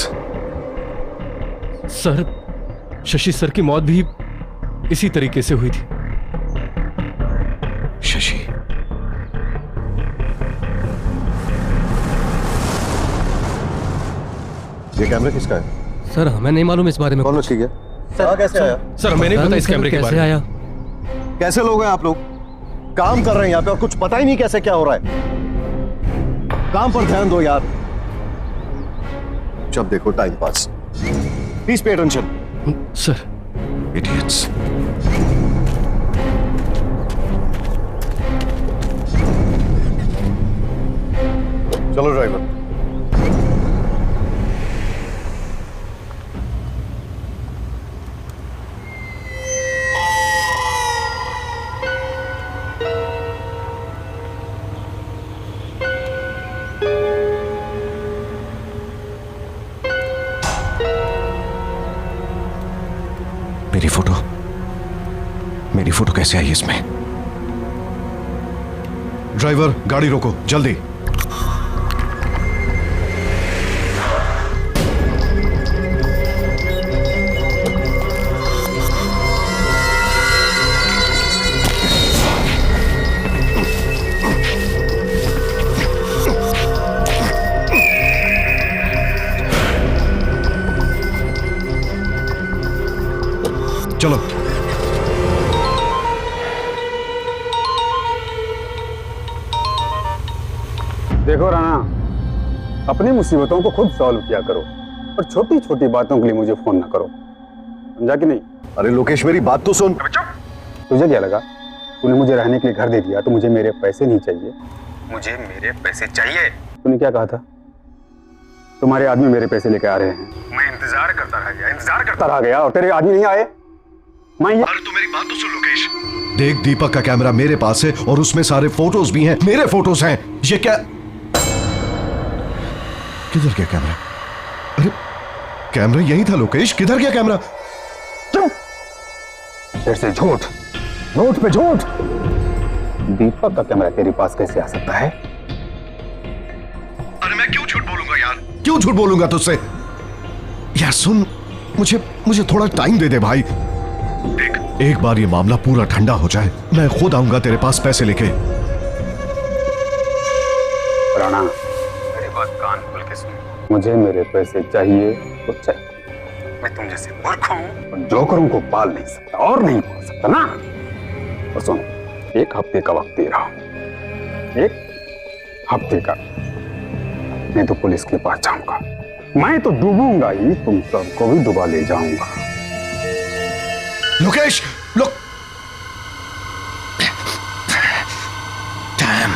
Sir, Shashi sir की मौत भी इसी तरीके से हुई थी। शशि? ये कैमरा किसका है? सर हमें नहीं मालूम इस बारे में। कौन ठीक है? सर कैसे आया? सर हमें नहीं पता इस कैमरे के बारे में। आया? कैसे लोग हैं आप लोग? काम कर रहे हैं यहाँ पे और कुछ पता ही नहीं कैसे क्या हो रहा है। काम पर ध्यान दो यार। जब देखो time pass. Please pay attention. Sir. Idiots. चलो ड्राइवर। मेरी फोटो कैसे आई इसमें? ड्राइवर, गाड़ी रोको जल्दी। अपनी मुसीबतों को खुद सॉल्व किया करो और छोटी छोटी बातों के लिए मुझे फोन ना करो, समझा कि नहीं? अरे लोकेश मेरी बात तो सुन। तुझे क्या लगा तूने मुझे रहने के लिए घर दे दिया तो मुझे मेरे पैसे नहीं चाहिए? मुझे मेरे पैसे चाहिए। तूने क्या कहा था? तुम्हारे आदमी मेरे पैसे लेके आ रहे हैं। मैं इंतजार करता रह गया और तेरे आदमी नहीं आए। मैं अरे तू मेरी बात तो सुन लोकेश। देख दीपक का कैमरा मेरे पास है और उसमें सारे फोटोज भी हैं, मेरे फोटोज हैं। ये क्या, किधर गया कैमरा? अरे कैमरा यही था लोकेश, किधर गया कैमरा? फिर से झूठ, झूठ पे झूठ। दीपक का कैमरा तेरे पास कैसे आ सकता है? अरे मैं क्यों झूठ बोलूंगा यार, क्यों झूठ बोलूंगा तुझसे? यार सुन, मुझे थोड़ा टाइम दे दे भाई। देख, एक बार ये मामला पूरा ठंडा हो जाए, मैं खुद आऊंगा तेरे पास पैसे लेके। राणा, मेरी बात कान खोल के सुन। मुझे मेरे पैसे चाहिए तो चाहिए। मैं तुम जैसे मूर्ख हूं और जोकरों को पाल नहीं सकता और नहीं पाल सकता ना। और सुन, 1 हफ्ते का वक्त दे रहा हूं, 1 हफ्ते का। मैं तो पुलिस के पास जाऊंगा, मैं तो डूबूंगा ही, तुम सबको भी डुबा ले जाऊंगा। लोकेश, डैम।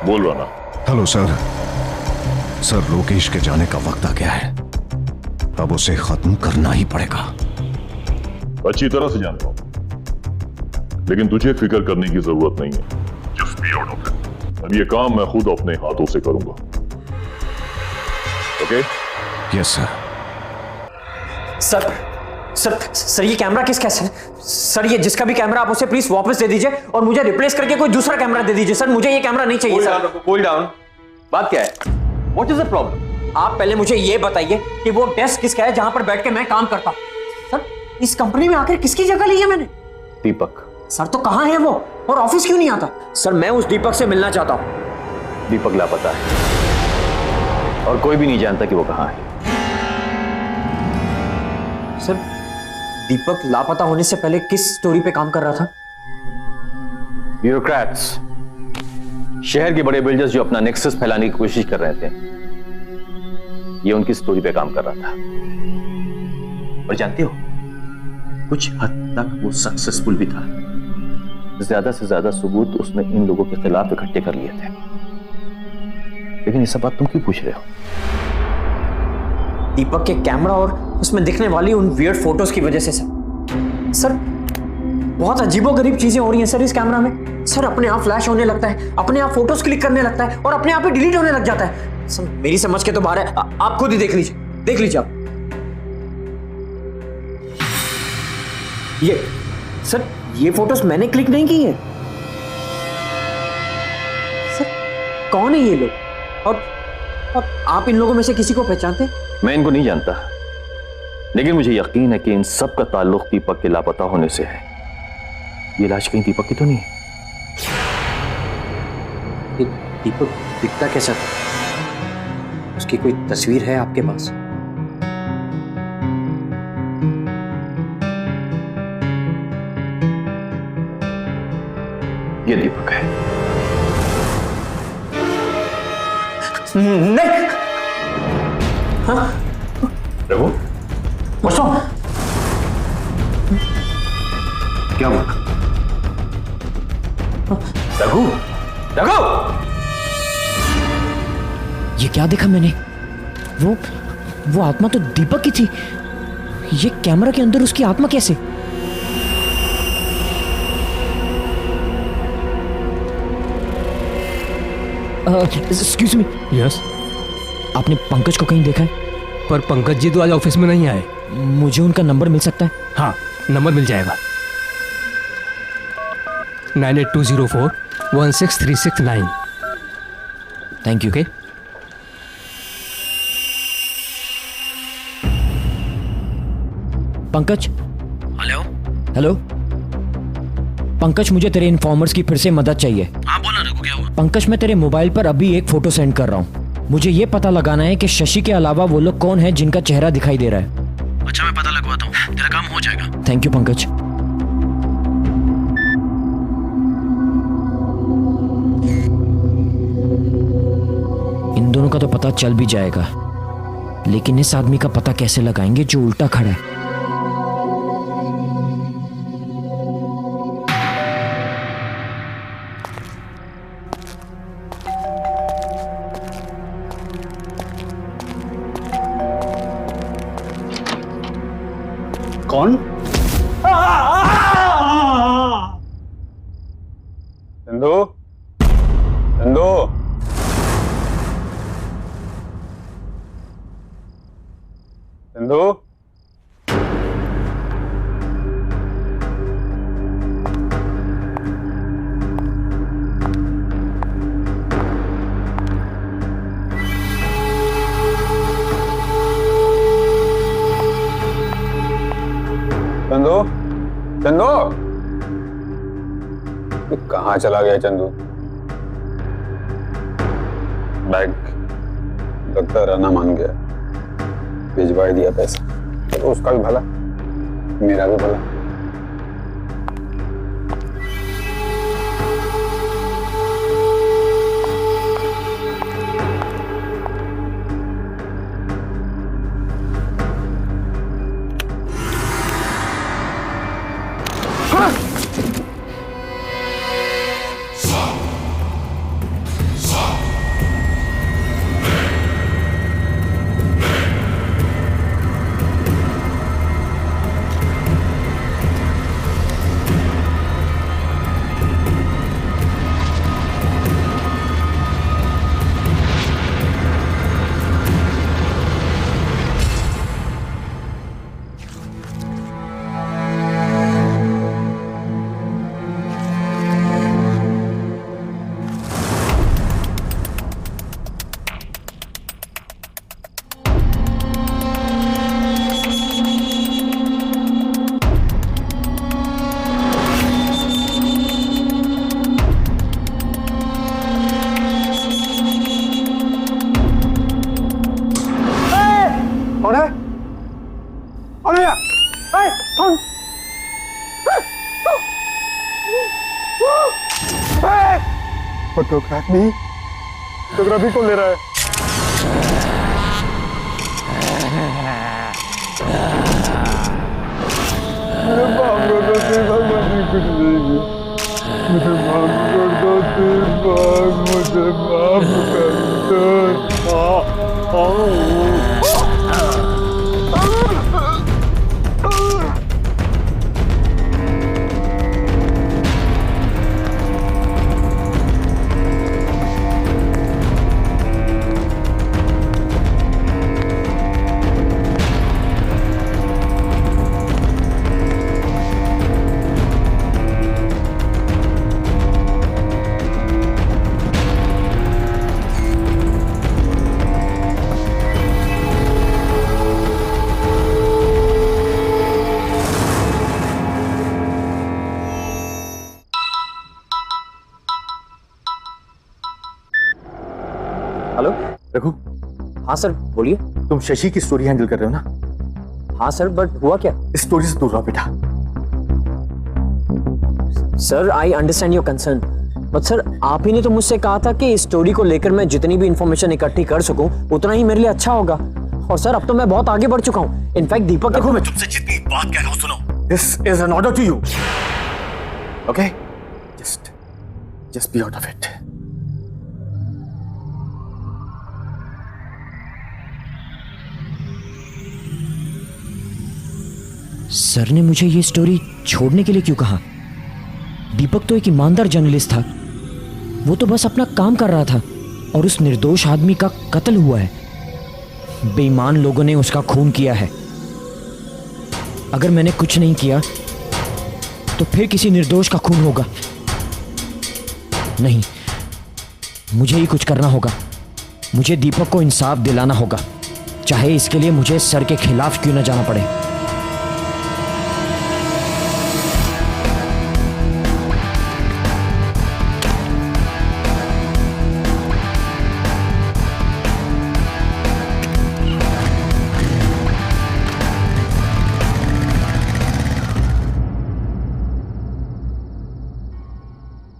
बोल रहा ना। Hello sir. सर, लोकेश के जाने का वक्त आ गया है, अब उसे खत्म करना ही पड़ेगा। अच्छी तरह से जानता हूं, लेकिन तुझे फिक्र करने की जरूरत नहीं है। Just be out of it. अब ये काम मैं खुद अपने हाथों से करूंगा। ओके? Yes sir. सर ये कैमरा किसका है सर? ये जिसका भी कैमरा आप उसे प्लीज वापस दे दीजिए और मुझे रिप्लेस करके कोई दूसरा कैमरा दे दीजिए। सर मुझे ये कैमरा नहीं चाहिए सर। Cool down. बात क्या है? What is the problem? आप पहले मुझे ये बताइए कि वो डेस्क किसका है जहां पर बैठ के मैं काम करता हूं? सर, इस कंपनी में आखिर किसकी जगह ली है मैंने? दीपक। सर तो कहां है वो और ऑफिस क्यों नहीं आता? सर मैं उस दीपक से मिलना चाहता हूं। दीपक लापता है और कोई भी नहीं जानता कि वो कहां है। सर, दीपक लापता होने से पहले किस स्टोरी पे काम कर रहा था? ब्यूरोक्रेट्स, शहर के बड़े बिल्डर्स जो अपना नेक्सस फैलाने की कोशिश कर रहे थे, ये उनकी स्टोरी पे काम कर रहा था। और जानते हो, कुछ हद तक वो सक्सेसफुल भी था। ज्यादा से ज्यादा सबूत उसने इन लोगों के खिलाफ इकट्ठे कर लिए थे। लेकिन ये सब बात तुम क्यों पूछ रहे हो? दीपक के कैमरा और उसमें दिखने वाली उन वियर्ड फोटोज की वजह से सर बहुत अजीबोगरीब चीजें हो रही हैं सर इस कैमरा में। सर अपने आप फ्लैश होने लगता है, अपने आप फोटोज क्लिक करने लगता है और अपने आप ही डिलीट होने लग जाता है। सर मेरी समझ के तो बाहर है, आप खुद ही देख लीजिए आप। ये सर, ये फोटोज मैंने क्लिक नहीं की है। सर कौन है ये लोग और आप इन लोगों में से किसी को पहचानते हैं? मैं इनको नहीं जानता, लेकिन मुझे यकीन है कि इन सब का ताल्लुक दीपक के लापता होने से है। ये लाश कहीं दीपक की तो नहीं? दीपक दिखता कैसा था? उसकी कोई तस्वीर है आपके पास? ये दीपक है। नहीं। हाँ? रघु, क्या हुआ? रघु, ये क्या देखा मैंने? वो आत्मा तो दीपक की थी। ये कैमरा के अंदर उसकी आत्मा कैसे? Excuse me. यस। आपने पंकज को कहीं देखा है? पर पंकज जी तो आज ऑफिस में नहीं आए। मुझे उनका नंबर मिल सकता है? हाँ, नंबर मिल जाएगा। 9820416369। Thank you. Pankaj. Hello Pankaj, मुझे तेरे इन्फॉर्मर्स की फिर से मदद चाहिए। हाँ बोला रघु, क्या हुआ? पंकज, मैं तेरे मोबाइल पर अभी एक फोटो सेंड कर रहा हूँ। मुझे ये पता लगाना है कि शशि के अलावा वो लोग कौन है जिनका चेहरा दिखाई दे रहा है। अच्छा, मैं पता लगवाता हूँ, तेरा काम हो जाएगा। Thank you Pankaj. दोनों का तो पता चल भी जाएगा, लेकिन इस आदमी का पता कैसे लगाएंगे जो उल्टा खड़ा है? कौन? चंदू, चंदू, चंदू, चंदू, चंदू, ये कहाँ चला गया चंदू? बैग लगता रहना मान गया, भिजवा ही दिया पैसा। तो उसका भी भला, मेरा भी भला। फोटोग्राफी फोटोग्राफी कौन ले रहा है? मेरे बाप को तो सिर्फ भगवान कुछ नहीं किया। मुझे माफ कर दो, सिर्फ मुझे माफ कर हेलो रघु। हाँ सर बोलिए। तुम शशि की स्टोरी हैंडल कर रहे हो ना? हाँ सर, बट हुआ क्या? इस स्टोरी से दूर रहो बेटा। Sir I understand your concern, but sir आप ही ने तो मुझसे कहा था कि इस स्टोरी को लेकर मैं जितनी भी इंफॉर्मेशन इकट्ठी कर सकूं उतना ही मेरे लिए अच्छा होगा। और सर अब तो मैं बहुत आगे बढ़ चुका हूं। इनफैक्ट दीपक देखो, मैं तुमसे जितनी बात कह रहा हूं सुनो। This is an order to you, okay? Just be out of it. Sir ने मुझे ये स्टोरी छोड़ने के लिए क्यों कहा? दीपक तो एक ईमानदार जर्नलिस्ट था, वो तो बस अपना काम कर रहा था और उस निर्दोष आदमी का कत्ल हुआ है। बेईमान लोगों ने उसका खून किया है। अगर मैंने कुछ नहीं किया तो फिर किसी निर्दोष का खून होगा। नहीं, मुझे ही कुछ करना होगा। मुझे दीपक को इंसाफ दिलाना होगा, चाहे इसके लिए मुझे सर के खिलाफ क्यों न जाना पड़े।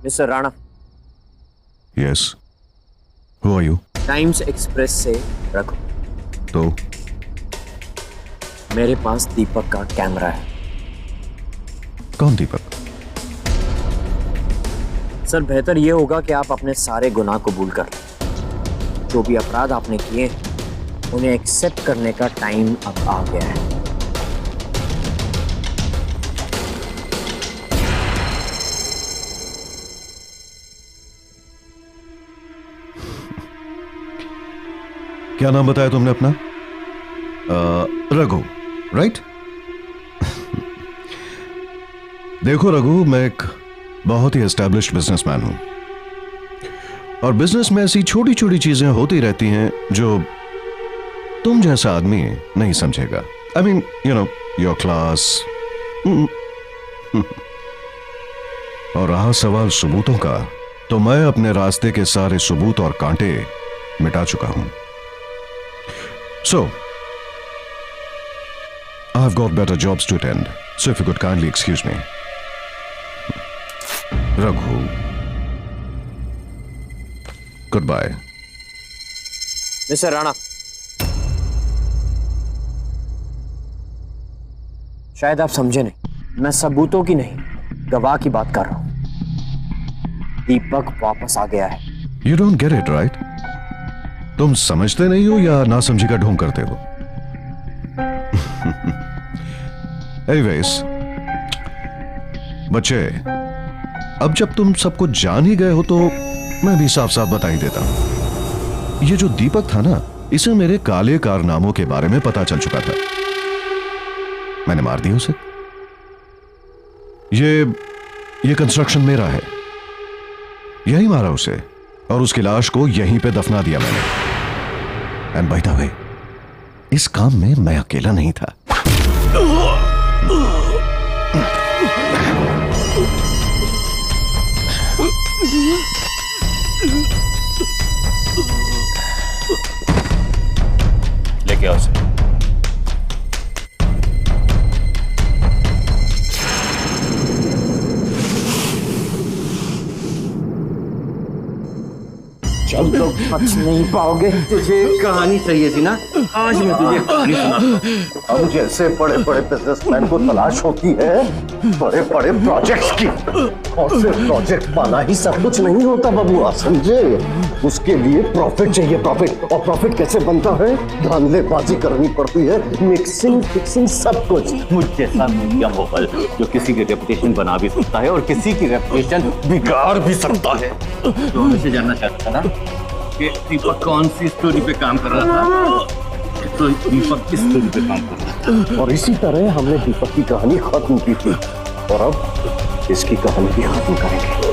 Mister Rana. Yes. Who are you? Times express से रखो। तो मेरे पास दीपक का कैमरा है। कौन दीपक? सर बेहतर यह होगा कि आप अपने सारे गुनाह कबूल कर लें। जो भी अपराध आपने किए उन्हें एक्सेप्ट करने का टाइम अब आ गया है। क्या नाम बताया तुमने अपना? रघु, राइट? देखो रघु, मैं एक बहुत ही एस्टैब्लिश्ड बिजनेसमैन हूं और बिजनेस में ऐसी छोटी छोटी चीजें होती रहती हैं जो तुम जैसा आदमी नहीं समझेगा। I mean you know your class. और रहा सवाल सबूतों का, तो मैं अपने रास्ते के सारे सबूत और कांटे मिटा चुका हूं। So, I've got better jobs to attend, so if you could kindly excuse me. Raghu. Goodbye. Mister Rana, शायद आप समझे नहीं, मैं सबूतों की नहीं, गवाह की बात कर रहा हूं। दीपक वापस आ गया है। You don't get it, right? तुम समझते नहीं हो या नासमझी का ढोंग करते हो? Anyways, बच्चे, अब जब तुम सब कुछ जान ही गए हो तो मैं भी साफ साफ बता ही देता हूं। ये जो दीपक था ना, इसे मेरे काले कारनामों के बारे में पता चल चुका था। मैंने मार दिया उसे। ये कंस्ट्रक्शन मेरा है, यही मारा उसे और उसकी लाश को यहीं पे दफना दिया मैंने। एंड बाय द वे, इस काम में मैं अकेला नहीं था। लेके आओ उसे। तुम लोग बच नहीं पाओगे। तुझे कहानी चाहिए थी ना, आज मैं तुझे कहानी सुनाता हूं। अब जैसे बड़े बड़े बिजनेसमैन को तलाश होती है बड़े बड़े प्रोजेक्ट्स की, और सिर्फ प्रोजेक्ट पाना ही सब कुछ नहीं होता बबुआ, समझे? उसके लिए प्रॉफिट चाहिए, प्रॉफिट। और प्रॉफिट कैसे बनता है? धांधलेबाजी करनी पड़ती है, मिक्सिंग फिक्सिंग सब कुछ। मुझ जैसा मीडिया मोगल जो किसी की रेपुटेशन बना भी सकता है और किसी की रेपुटेशन बिगाड़ भी सकता है। तो हमें जानना चाहता था ना कि दीपक कौन सी स्टोरी पे काम कर रहा था, तो दीपक इस स्टोरी पे काम कर रहा था। और इसी तरह हमने दीपक की कहानी खत्म की थी और अब इसकी कहानी भी खत्म करेंगे।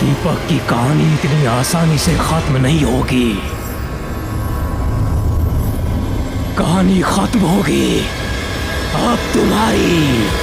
दीपक की कहानी इतनी आसानी से खत्म नहीं होगी। कहानी खत्म होगी अब तुम्हारी।